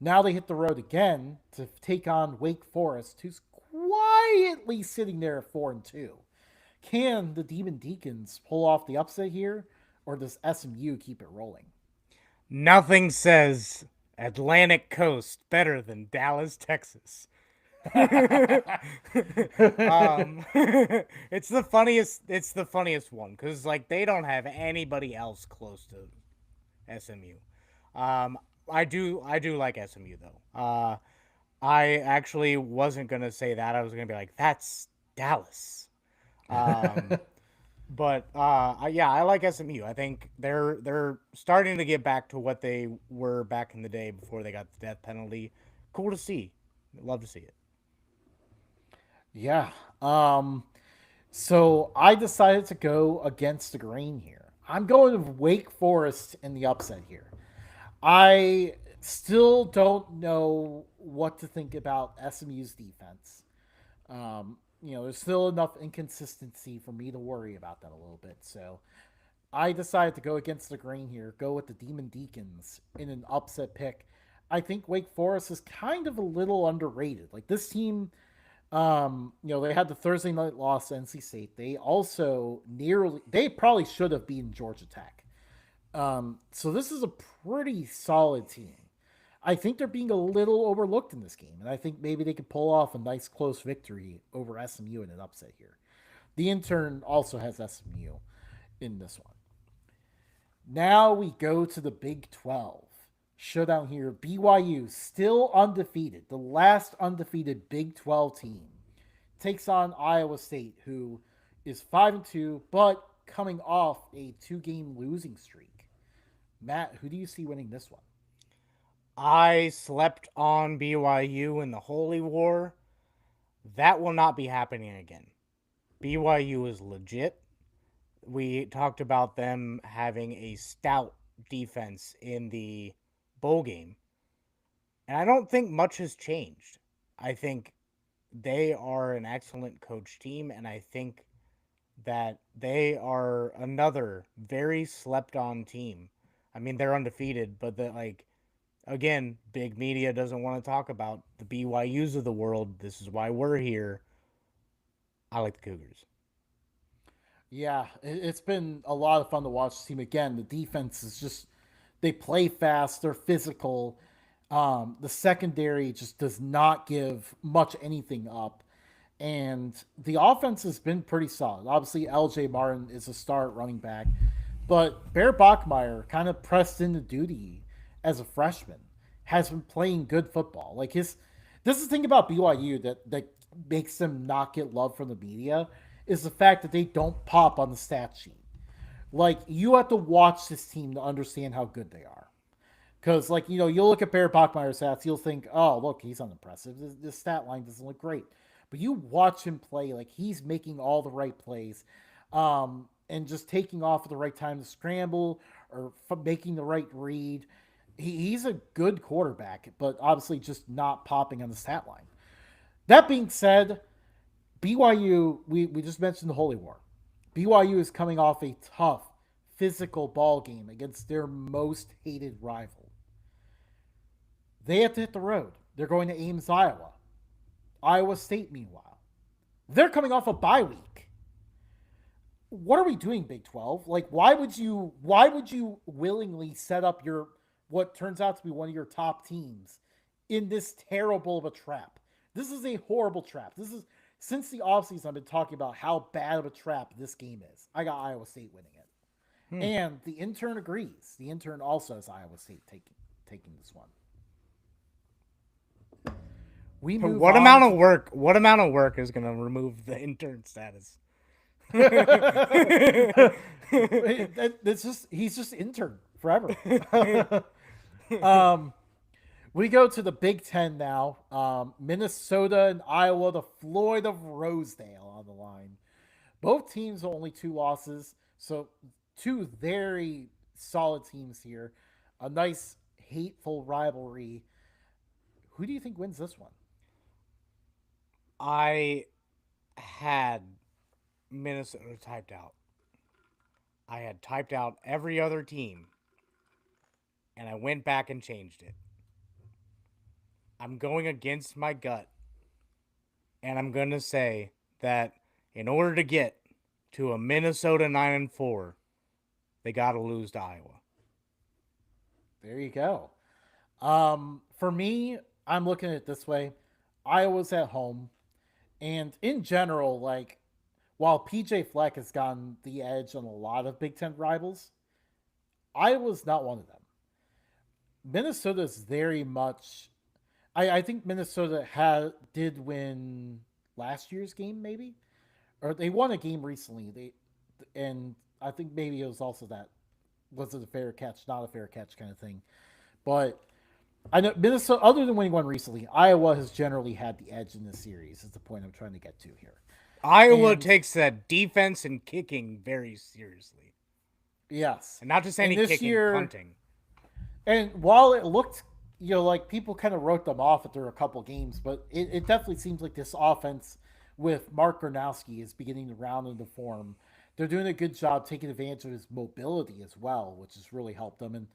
Now they hit the road again to take on Wake Forest, who's quietly sitting there at 4-2. Can the Demon Deacons pull off the upset here, or does SMU keep it rolling? Nothing says Atlantic Coast better than Dallas, Texas. It's the funniest. It's the funniest one because like they don't have anybody else close to SMU. I do like SMU though. I actually wasn't gonna say that. I was gonna be like, that's Dallas. Um, But yeah, I like SMU. I think they're starting to get back to what they were back in the day before they got the death penalty. Cool to see. Love to see it. Yeah. Um, so I decided to go against the grain here. I'm going with Wake Forest in the upset here. I still don't know what to think about SMU's defense. There's still enough inconsistency for me to worry about that a little bit. So I decided to go against the grain here, go with the Demon Deacons in an upset pick. I think Wake Forest is kind of a little underrated. Like this team, they had the Thursday night loss to NC State. They also they probably should have beaten Georgia Tech. So this is a pretty solid team. I think they're being a little overlooked in this game, and I think maybe they could pull off a nice close victory over SMU in an upset here. The intern also has SMU in this one. Now we go to the Big 12 showdown here. BYU still undefeated, the last undefeated Big 12 team takes on Iowa State, who is 5-2, but coming off a 2-game losing streak. Matt, who do you see winning this one? I slept on BYU in the Holy War. That will not be happening again. BYU is legit. We talked about them having a stout defense in the bowl game, and I don't think much has changed. I think they are an excellent coach team, and I think that they are another very slept on team. I mean, they're undefeated, but again, big media doesn't want to talk about the BYUs of the world. This is why we're here. I like the Cougars. Yeah, it's been a lot of fun to watch this team again. The defense is just they play fast, they're physical. The secondary just does not give much anything up. And the offense has been pretty solid. Obviously, LJ Martin is a star at running back, but Bear Bachmeyer kind of pressed into duty as a freshman, has been playing good football. This is the thing about BYU that makes them not get love from the media is the fact that they don't pop on the stat sheet. Like you have to watch this team to understand how good they are. Because, you'll look at Bear Bachmeyer's stats, you'll think, oh, look, he's unimpressive. This stat line doesn't look great. But you watch him play, like, he's making all the right plays and just taking off at the right time to scramble or making the right read. He's a good quarterback, but obviously just not popping on the stat line. That being said, BYU, we just mentioned the Holy War. BYU is coming off a tough physical ball game against their most hated rival. They have to hit the road. They're going to Ames, Iowa. Iowa State, meanwhile, they're coming off a bye week. What are we doing, Big 12? Like, why would you willingly set up your what turns out to be one of your top teams in this terrible of a trap? This is a horrible trap. This is since the offseason I've been talking about how bad of a trap this game is. I got Iowa State winning it. Hmm. And the intern agrees. The intern also has Iowa State taking this one. We move What on amount of to work? What amount of work is going to remove the intern status? it's just he's just intern forever. um, we go to the Big Ten now. Minnesota and Iowa, the Floyd of Rosedale on the line. Both teams only 2 losses, so two very solid teams here. A nice hateful rivalry. Who do you think wins this one? I had Minnesota typed out. I had typed out every other team, and I went back and changed it. I'm going against my gut, and I'm going to say that in order to get to a Minnesota 9-4, they got to lose to Iowa. There you go. For me, I'm looking at it this way. Iowa's at home. And in general, like, while PJ Fleck has gotten the edge on a lot of Big Ten rivals, Iowa's not one of them. Minnesota's very much. I think Minnesota did win last year's game, maybe, or they won a game recently. and I think maybe it was also that was it a fair catch, not a fair catch kind of thing. But I know Minnesota, other than winning one recently, Iowa has generally had the edge in this series. Is the point I'm trying to get to here. Iowa And takes that defense and kicking very seriously. yes, And not just and any this kicking, year, punting. and while it looked, like people kind of wrote them off after a couple games, but it definitely seems like this offense with Mark Gronowski is beginning to round into form. They're doing a good job taking advantage of his mobility as well, which has really helped them and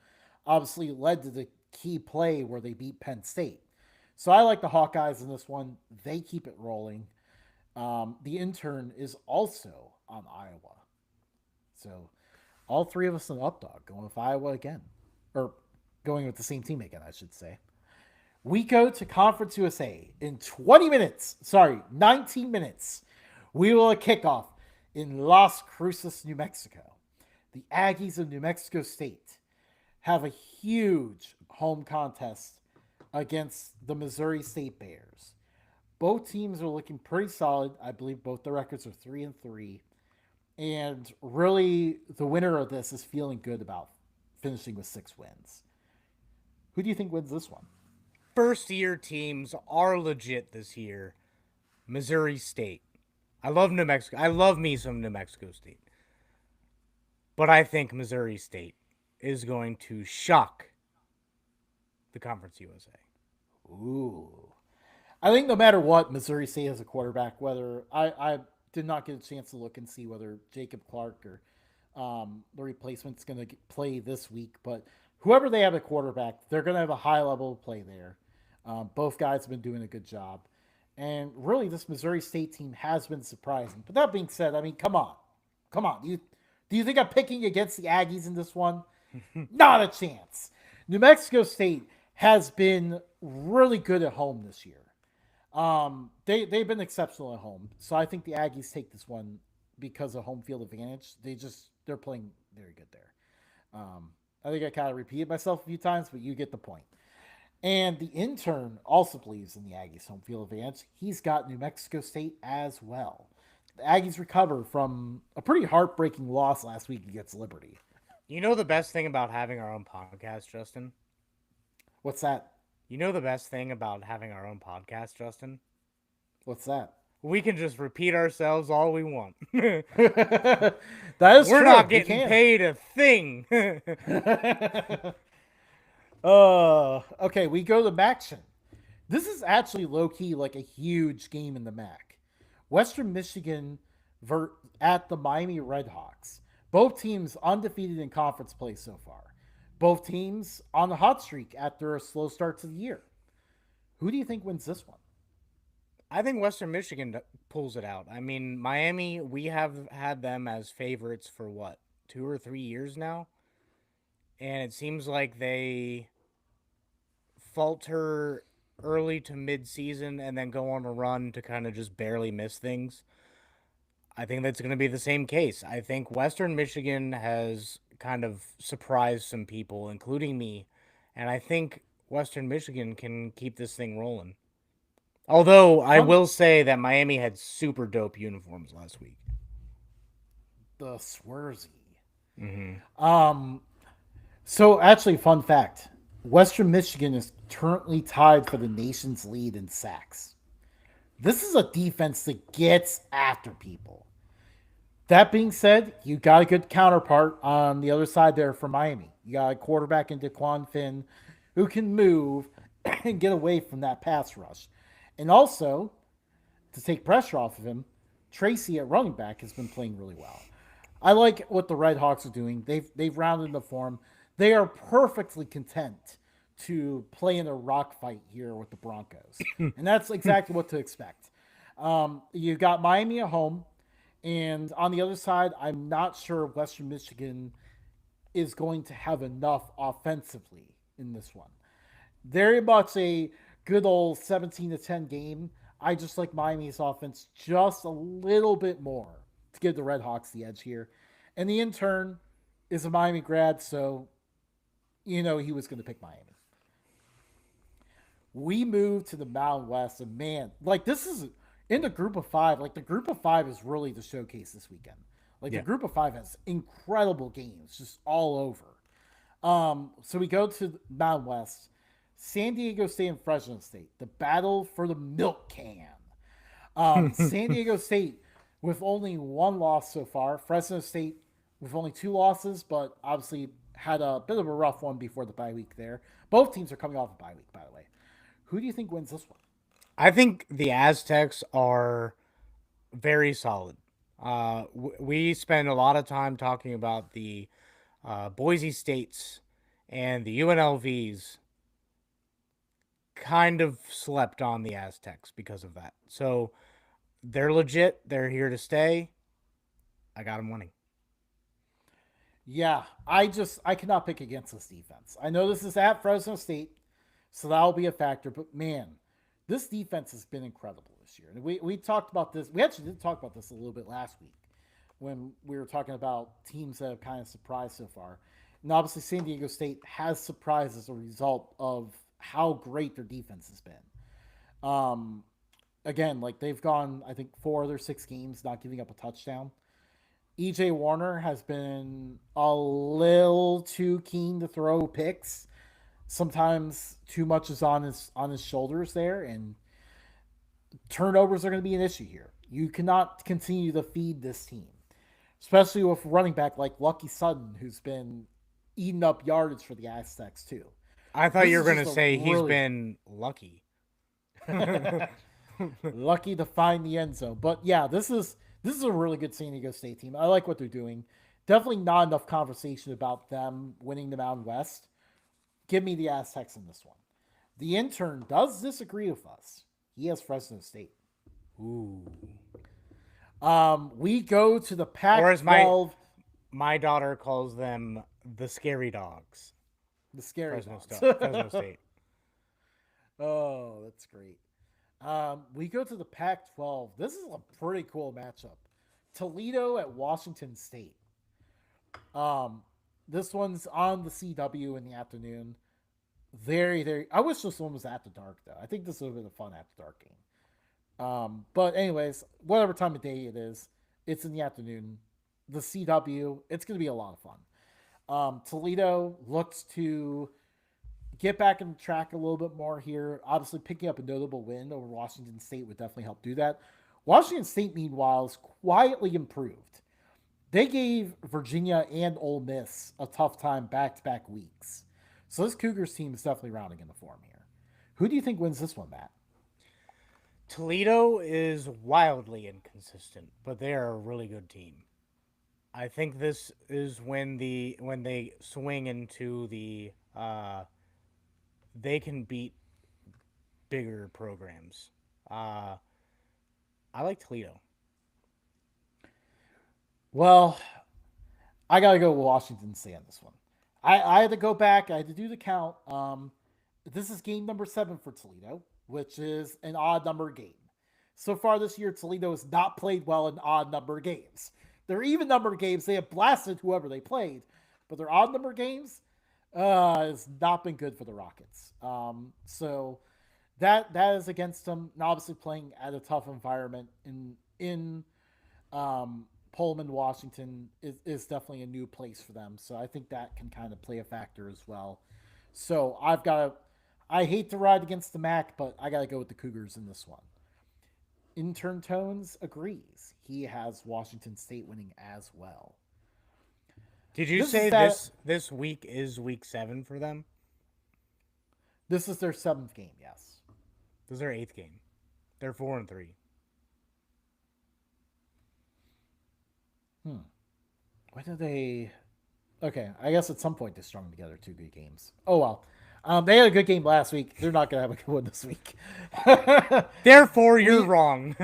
obviously led to the key play where they beat Penn State. So I like the Hawkeyes in this one. They keep it rolling. The intern is also on Iowa. So all three of us in Updog going with Iowa again. Or going with the same team again, I should say. We go to Conference USA in 20 minutes. Sorry, 19 minutes. We will kick off in Las Cruces, New Mexico. The Aggies of New Mexico State have a huge home contest against the Missouri State Bears. Both teams are looking pretty solid. I believe both the records are 3-3. And really, the winner of this is feeling good about finishing with 6 wins. Who do you think wins this one? First year teams are legit this year. Missouri State. I love New Mexico. I love me some New Mexico State. But I think Missouri State is going to shock the Conference USA. Ooh. I think no matter what, Missouri State has a quarterback. Whether I did not get a chance to look and see whether Jacob Clark or the replacement's going to play this week, but whoever they have a quarterback, they're going to have a high level of play there. Both guys have been doing a good job, and really, this Missouri State team has been surprising. But that being said, I mean, come on. Do you think I'm picking against the Aggies in this one? Not a chance. New Mexico State has been really good at home this year. They've been exceptional at home, so I think the Aggies take this one because of home field advantage. They're playing very good there. I think I kind of repeated myself a few times, but you get the point. And the intern also believes in the Aggies' home field advantage. He's got New Mexico State as well. The Aggies recover from a pretty heartbreaking loss last week against Liberty. You know the best thing about having our own podcast, Justin? What's that? You know the best thing about having our own podcast, Justin? What's that? We can just repeat ourselves all we want. That is We're true. not We getting can. paid a thing. Okay, we go to Maction. This is actually low key like a huge game in the MAC. Western Michigan at the Miami Redhawks. Both teams undefeated in conference play so far. Both teams on the hot streak after a slow start to the year. Who do you think wins this one? I think Western Michigan pulls it out. I mean, Miami, we have had them as favorites for what, 2 or 3 years now? And it seems like they falter early to mid-season and then go on a run to kind of just barely miss things. I think that's going to be the same case. I think Western Michigan has kind of surprised some people, including me, and I think Western Michigan can keep this thing rolling. Although I Fun, will say that Miami had super dope uniforms last week. the Swersy. Mm-hmm. So actually, fun fact: Western Michigan is currently tied for the nation's lead in sacks. This is a defense that gets after people. That being said, you got a good counterpart on the other side there for Miami. You got a quarterback in DeQuan Finn who can move and get away from that pass rush. And also, to take pressure off of him, Tracy at running back has been playing really well. I like what the Red Hawks are doing. They've rounded the form. They are perfectly content to play in a rock fight here with the Broncos, and that's exactly what to expect. You got Miami at home, and on the other side, I'm not sure Western Michigan is going to have enough offensively in this one. Very much a good old 17-10 game. I just like Miami's offense just a little bit more to give the Red Hawks the edge here. And the intern is a Miami grad, so he was going to pick Miami. We move to the Mountain West, and man, like this is in the group of five. Like the group of five is really the showcase this weekend. Like the Yeah. group of five has incredible games just all over. So we go to Mountain West, San Diego State and Fresno State, the battle for the milk can. San Diego State with only one loss so far. Fresno State with only two losses, but obviously had a bit of a rough one before the bye week there. Both teams are coming off a bye week, by the way. Who do you think wins this one? I think the Aztecs are very solid. We spend a lot of time talking about the Boise States and the UNLVs kind of slept on the Aztecs because of that. So they're legit. They're here to stay. I got them winning. Yeah, I cannot pick against this defense. I know this is at Fresno State, so that'll be a factor. But man, this defense has been incredible this year. And we talked about this. We actually did talk about this a little bit last week when we were talking about teams that have kind of surprised so far. And obviously, San Diego State has surprised as a result of how great their defense has been. Um, Again, like they've gone, I think, 4 of their 6 games not giving up a touchdown. EJ Warner has been a little too keen to throw picks. Sometimes too much is on his shoulders there, and turnovers are going to be an issue here. You cannot continue to feed this team, especially with running back like Lucky Sutton, who's been eating up yardage for the Aztecs too. I thought This you were is going just to a say he's really been lucky. lucky to find the end zone. But yeah, this is a really good San Diego State team. I like what they're doing. Definitely not enough conversation about them winning the Mountain West. Give me the Aztecs in this one. The intern does disagree with us. He has Fresno State. Ooh. We go to the Or Pac as my 12, my daughter calls them, the scary dogs. the scary Fresno dogs. State. Fresno State. Oh, that's great. We go to the Pac 12. This is a pretty cool matchup. Toledo at Washington State. Um, this one's on the CW in the afternoon. Very, very. I wish this one was after dark, though. I think this would have been a fun after dark game. But, anyways, whatever time of day it is, it's in the afternoon. The CW, it's going to be a lot of fun. Toledo looks to get back in the track a little bit more here. Obviously, picking up a notable win over Washington State would definitely help do that. Washington State, meanwhile, is quietly improved. They gave Virginia and Ole Miss a tough time back to back weeks. So this Cougars team is definitely rounding in the form here. Who do you think wins this one, Matt? Toledo is wildly inconsistent, but they are a really good team. I think this is when they swing into the they can beat bigger programs. Uh, I like Toledo. Well, I got to go with Washington State on this one. I had to go back. I had to do the count. This is game number 7 for Toledo, which is an odd number game. So far this year, Toledo has not played well in odd number games. Their even number games, they have blasted whoever they played, but their odd number games has not been good for the Rockets. So that is against them. And obviously, playing at a tough environment in Pullman, Washington is definitely a new place for them. So I think that can kind of play a factor as well. So I've got to. I hate to ride against the Mac, but I got to go with the Cougars in this one. Intern Tones agrees. He has Washington State winning as well. Did you This is say that. this week is week 7 for them? This is their 7th game. Yes. This is their 8th game. They're 4-3. Why did they? Okay, I guess at some point they strung together 2 good games. Oh well. They had a good game last week. They're not gonna have a good one this week. Therefore, you're we wrong.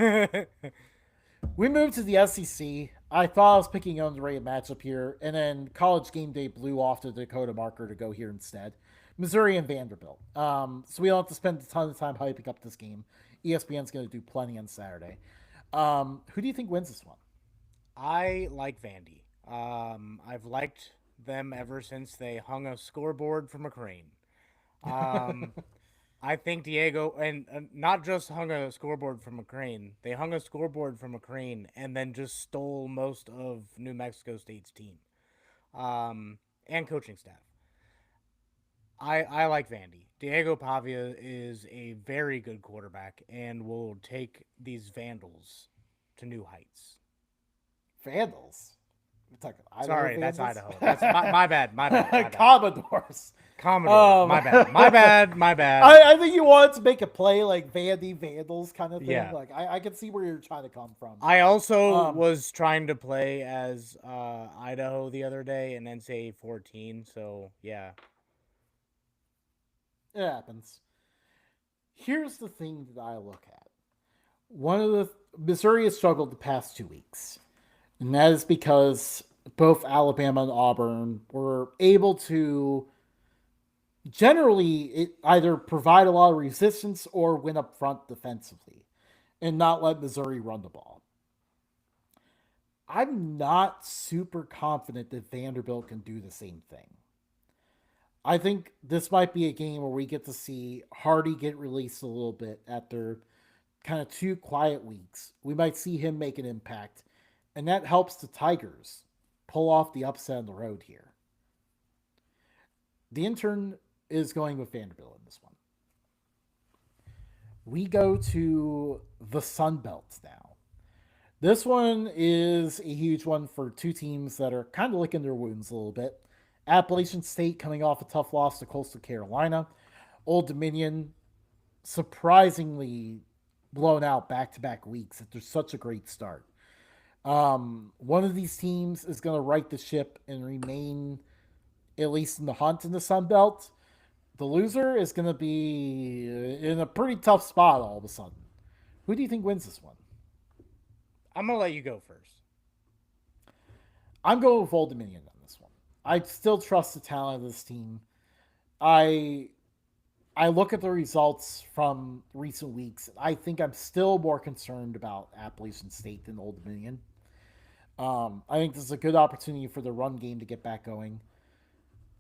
we moved to the SEC. I thought I was picking an underrated matchup here, and then College Game Day blew off the Dakota marker to go here instead. Missouri and Vanderbilt. So we don't have to spend a ton of time hyping up this game. ESPN's going to do plenty on Saturday. Who do you think wins this one? I like Vandy. I've liked them ever since they hung a scoreboard from a crane. Um, I think Diego, and not just hung a scoreboard from a crane, they hung a scoreboard from a crane and then just stole most of New Mexico State's team and coaching staff. I like Vandy. Diego Pavia is a very good quarterback and will take these Vandals to new heights. Vandals. We're talking Idaho Sorry, that's Vandals. Idaho. That's my bad. My bad. My bad. Commodores. Commodores. My bad. My bad. My bad. I think you wanted to make a play like Vandy Vandals kind of thing. Yeah. Like I can see where you're trying to come from. I also was trying to play as Idaho the other day in NCAA 14. So yeah. It happens. Here's the thing that I look at. One of the Missouri has struggled the past 2 weeks, and that is because both Alabama and Auburn were able to generally either provide a lot of resistance or win up front defensively and not let Missouri run the ball. I'm not super confident that Vanderbilt can do the same thing. I think this might be a game where we get to see Hardy get released a little bit after kind of 2 quiet weeks. We might see him make an impact, and that helps the Tigers pull off the upset on the road here. The intern is going with Vanderbilt in this one. We go to the Sun Belt now. This one is a huge one for two teams that are kind of licking their wounds a little bit. Appalachian State coming off a tough loss to Coastal Carolina. Old Dominion surprisingly blown out back-to-back weeks after such a great start. One of these teams is going to right the ship and remain at least in the hunt in the Sun Belt. The loser is going to be in a pretty tough spot all of a sudden. Who do you think wins this one? I'm going to let you go first. I'm going with Old Dominion on this one. I still trust the talent of this team. I look at the results from recent weeks. I think I'm still more concerned about Appalachian State than Old Dominion. I think this is a good opportunity for the run game to get back going.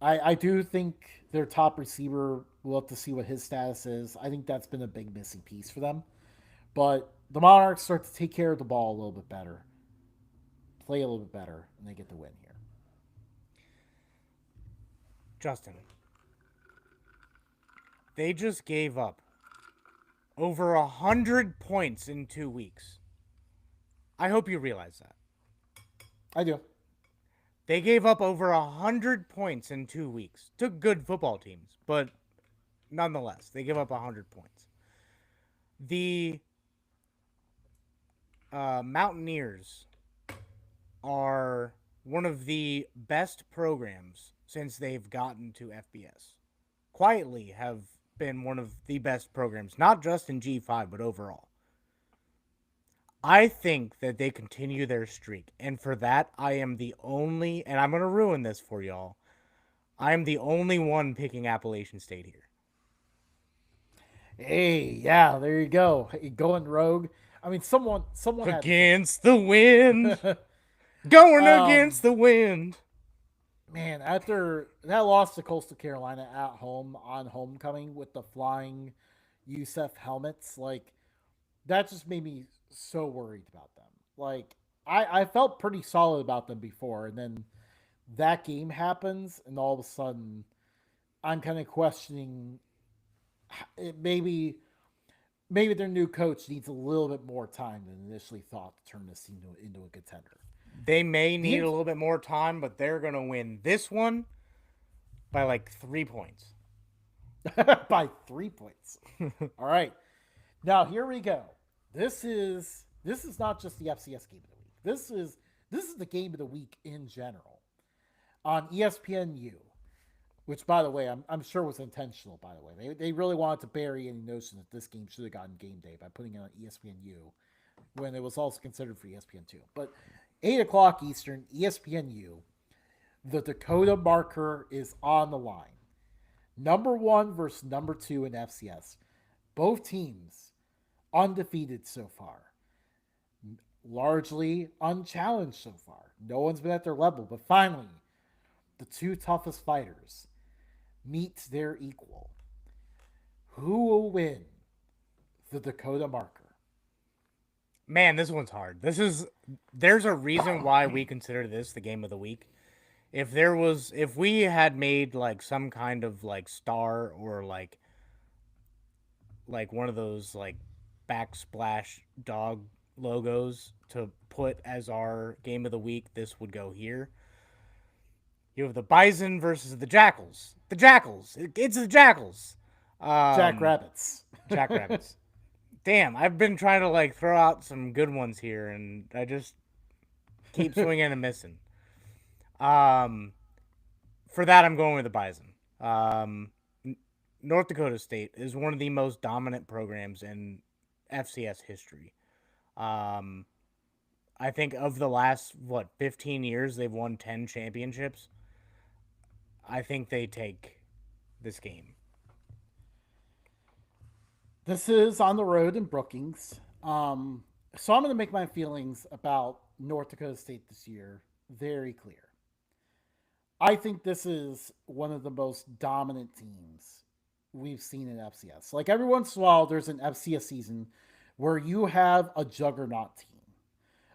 I do think their top receiver, we'll have to see what his status is. I think that's been a big missing piece for them. But the Monarchs start to take care of the ball a little bit better, play a little bit better, and they get the win here. Justin, they just gave up over 100 points in 2 weeks. I hope you realize that. I do. They gave up over 100 points in 2 weeks to good football teams, but nonetheless, they give up 100 points. The Mountaineers are one of the best programs since they've gotten to FBS. Quietly have been one of the best programs, not just in G5, but overall. I think that they continue their streak, and for that, I am the only, and I'm going to ruin this for y'all, I am the only one picking Appalachian State here. Hey, yeah, there you go. Going rogue. I mean, someone against the wind, going against the wind. Man, after that loss to Coastal Carolina at home on homecoming with the flying USF helmets, like that just made me so worried about them. Like I felt pretty solid about them before, and then that game happens, and all of a sudden, I'm kind of questioning. Maybe their new coach needs a little bit more time than initially thought to turn this team into a contender. They may need a little bit more time, but they're going to win this one by like 3 points. By 3 points. All right. Now here we go. This is not just the FCS game of the week. This is the game of the week in general on ESPNU, which by the way I'm sure was intentional. By the way, they really wanted to bury any notion that this game should have gotten game day by putting it on ESPNU when it was also considered for ESPN2. But 8:00 Eastern, ESPNU, the Dakota marker is on the line. Number 1 versus number 2 in FCS. Both teams undefeated so far. Largely unchallenged so far. No one's been at their level, but finally, the two toughest fighters meet their equal. Who will win the Dakota Marker? Man, this one's hard. There's a reason why we consider this the game of the week. If we had made like some kind of like star or like one of those like backsplash dog logos to put as our game of the week, this would go here. You have the bison versus the jackals. The jackals. It's the jackals. Um, Jackrabbits. Jackrabbits. Damn, I've been trying to like throw out some good ones here, and I just keep swinging and missing. Um, for that, I'm going with the bison. North Dakota State is one of the most dominant programs in FCS history. Um, I think of the last 15 years, they've won 10 championships. I think they take this game. This is on the road in Brookings. So I'm going to make my feelings about North Dakota State this year very clear. I think this is one of the most dominant teams we've seen in FCS. Like every once in a while, there's an FCS season where you have a juggernaut team,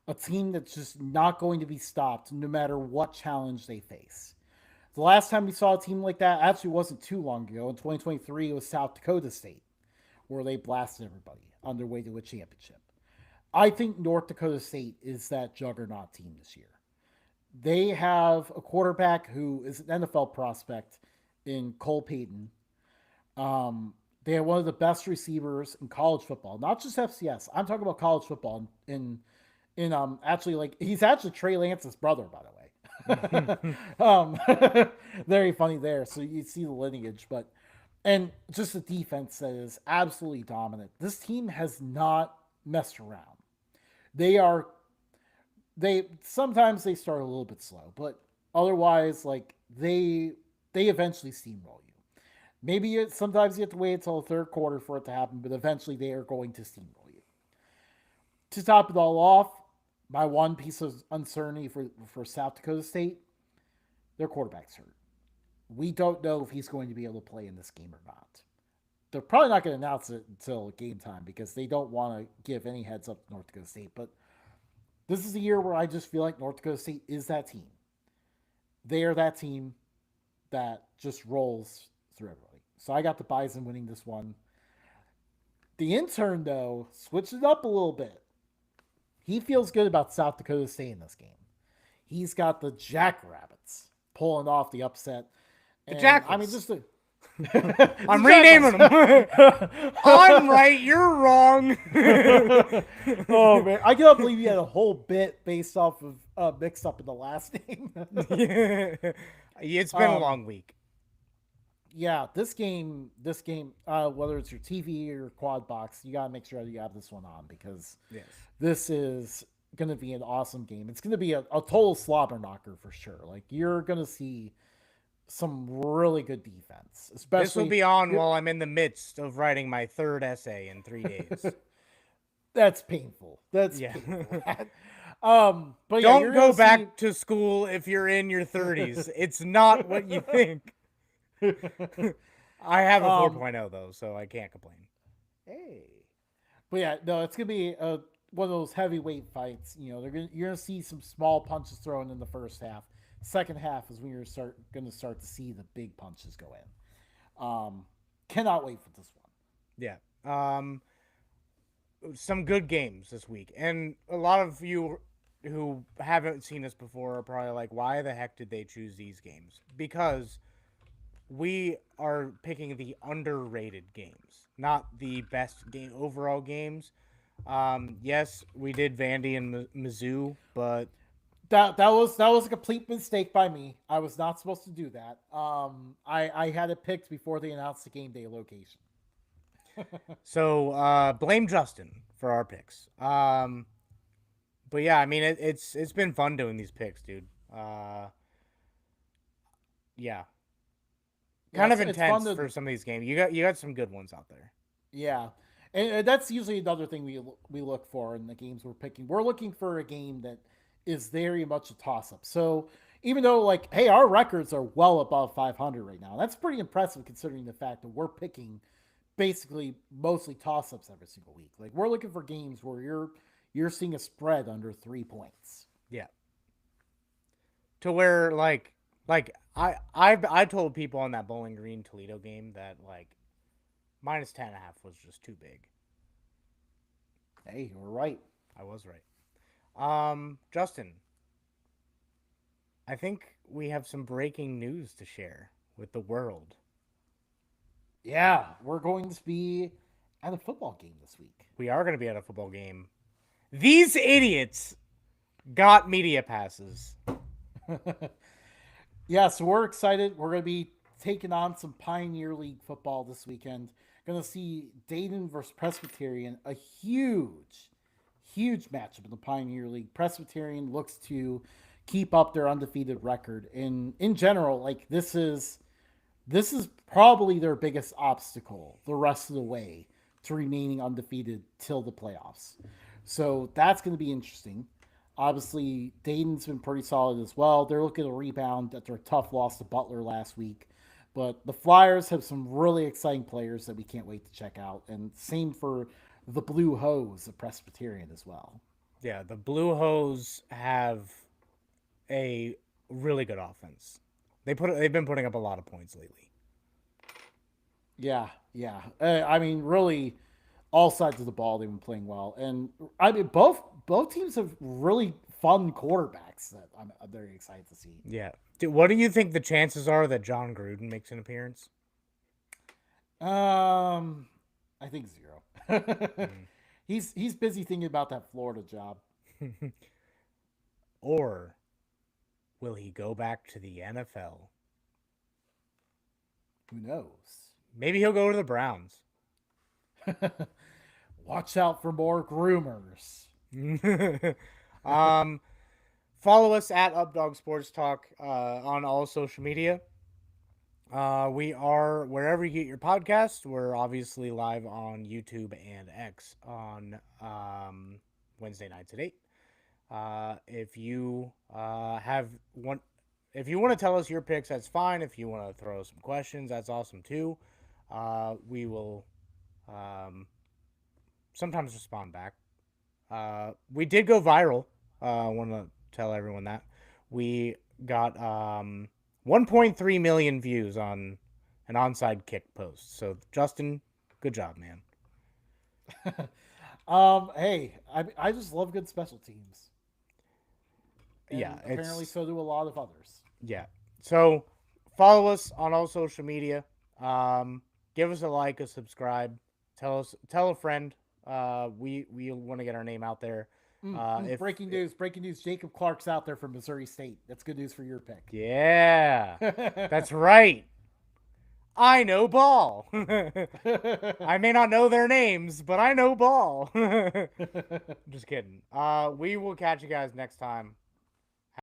a team that's just not going to be stopped no matter what challenge they face. The last time we saw a team like that actually wasn't too long ago. In 2023, it was South Dakota State, where they blasted everybody on their way to a championship. I think North Dakota State is that juggernaut team this year. They have a quarterback who is an NFL prospect in Cole Payton. They have one of the best receivers in college football, not just FCS. I'm talking about college football. Actually, like he's actually Trey Lance's brother, by the way. Very funny there. So you see the lineage, but and just a defense that is absolutely dominant. This team has not messed around. They are they sometimes they start a little bit slow, but otherwise like they eventually steamroll you. Sometimes you have to wait until the third quarter for it to happen, but eventually they are going to steamroll you. To top it all off, my one piece of uncertainty for South Dakota State, their quarterback's hurt. We don't know if he's going to be able to play in this game or not. They're probably not going to announce it until game time because they don't want to give any heads up to North Dakota State. But this is a year where I just feel like North Dakota State is that team. They are that team that just rolls through everybody. So I got the Bison winning this one. The intern, though, switched it up a little bit. He feels good about South Dakota State in this game. He's got the Jackrabbits pulling off the upset. The And I mean, jackals. just the. I'm renaming them. I'm right. You're wrong. Oh man, I cannot believe you had a whole bit based off of mixed up in the last name. It's been a long week. Yeah, this game, whether it's your TV or quad box, you gotta make sure that you have this one on because Yes. this is gonna be an awesome game. It's gonna be a total slobber knocker for sure. Like you're gonna see some really good defense, This will especially be on while I'm in the midst of writing my third essay in 3 days. that's painful. That's Yeah. painful. But yeah, Don't go back to school if you're in your 30s. It's not what you think. I have a 4.0 though, so I can't complain. Hey, but yeah, no, it's gonna be one of those heavyweight fights. You know, you're gonna see some small punches thrown in the first half. Second half is when you're gonna start to see the big punches go in. Cannot wait for this one. Yeah. Some good games this week. And a lot of you who haven't seen this before are probably like, why the heck did they choose these games? Because we are picking the underrated games, not the best game overall games. Yes, we did Vandy and Mizzou, but That was a complete mistake by me. I was not supposed to do that. I had it picked before they announced the game day location. so blame Justin for our picks. But yeah, I mean it's been fun doing these picks, dude. Yeah, Yeah, kind of it's fun intense for some of these games. You got some good ones out there. Yeah, and that's usually another thing we look for in the games we're picking. We're looking for a game that is very much a toss up. So even though like, hey, our records are well above 500 right now, that's pretty impressive considering the fact that we're picking basically mostly toss ups every single week. Like we're looking for games where you're seeing a spread under 3 points. Yeah. To where I told people on that Bowling Green Toledo game that like minus 10.5 was just too big. Hey, we're right. I was right. Justin, I think we have some breaking news to share with the world. Yeah, we're going to be at a football game this week. We are going to be at a football game. These idiots got media passes. Yeah, so we're excited. We're going to be taking on some Pioneer League football this weekend. Going to see Dayton versus Presbyterian, a huge matchup in the Pioneer League. Presbyterian looks to keep up their undefeated record. And in general, like this is probably their biggest obstacle the rest of the way to remaining undefeated till the playoffs. So that's going to be interesting. Obviously, Dayton's been pretty solid as well. They're looking to rebound after a tough loss to Butler last week. But the Flyers have some really exciting players that we can't wait to check out. And same for the Blue Hose of Presbyterian as well. Yeah, the Blue Hose have a really good offense. They've been putting up a lot of points lately. Yeah, yeah. I mean, really, all sides of the ball they've been playing well, and I mean both teams have really fun quarterbacks that I'm very excited to see. Yeah. What do you think the chances are that John Gruden makes an appearance? I think zero. He's busy thinking about that Florida job. Or will he go back to the NFL? Who knows? Maybe he'll go to the Browns. Watch out for more groomers. um, Follow us at Updog Sports Talk on all social media. We are wherever you get your podcasts. We're obviously live on YouTube and X on Wednesday nights at 8. If you if you want to tell us your picks, that's fine. If you want to throw some questions, that's awesome too. We will sometimes respond back. We did go viral. I want to tell everyone that we got 1.3 million views on an onside kick post. So Justin, good job, man. Hey, I just love good special teams. And Yeah, apparently so do a lot of others. Yeah. So follow us on all social media. Give us a like, a subscribe. Tell a friend. We want to get our name out there. Breaking news! Breaking news! Jacob Clark's out there from Missouri State. That's good news for your pick. Yeah, that's right. I know ball. I may not know their names, but I know ball. Just kidding. We will catch you guys next time.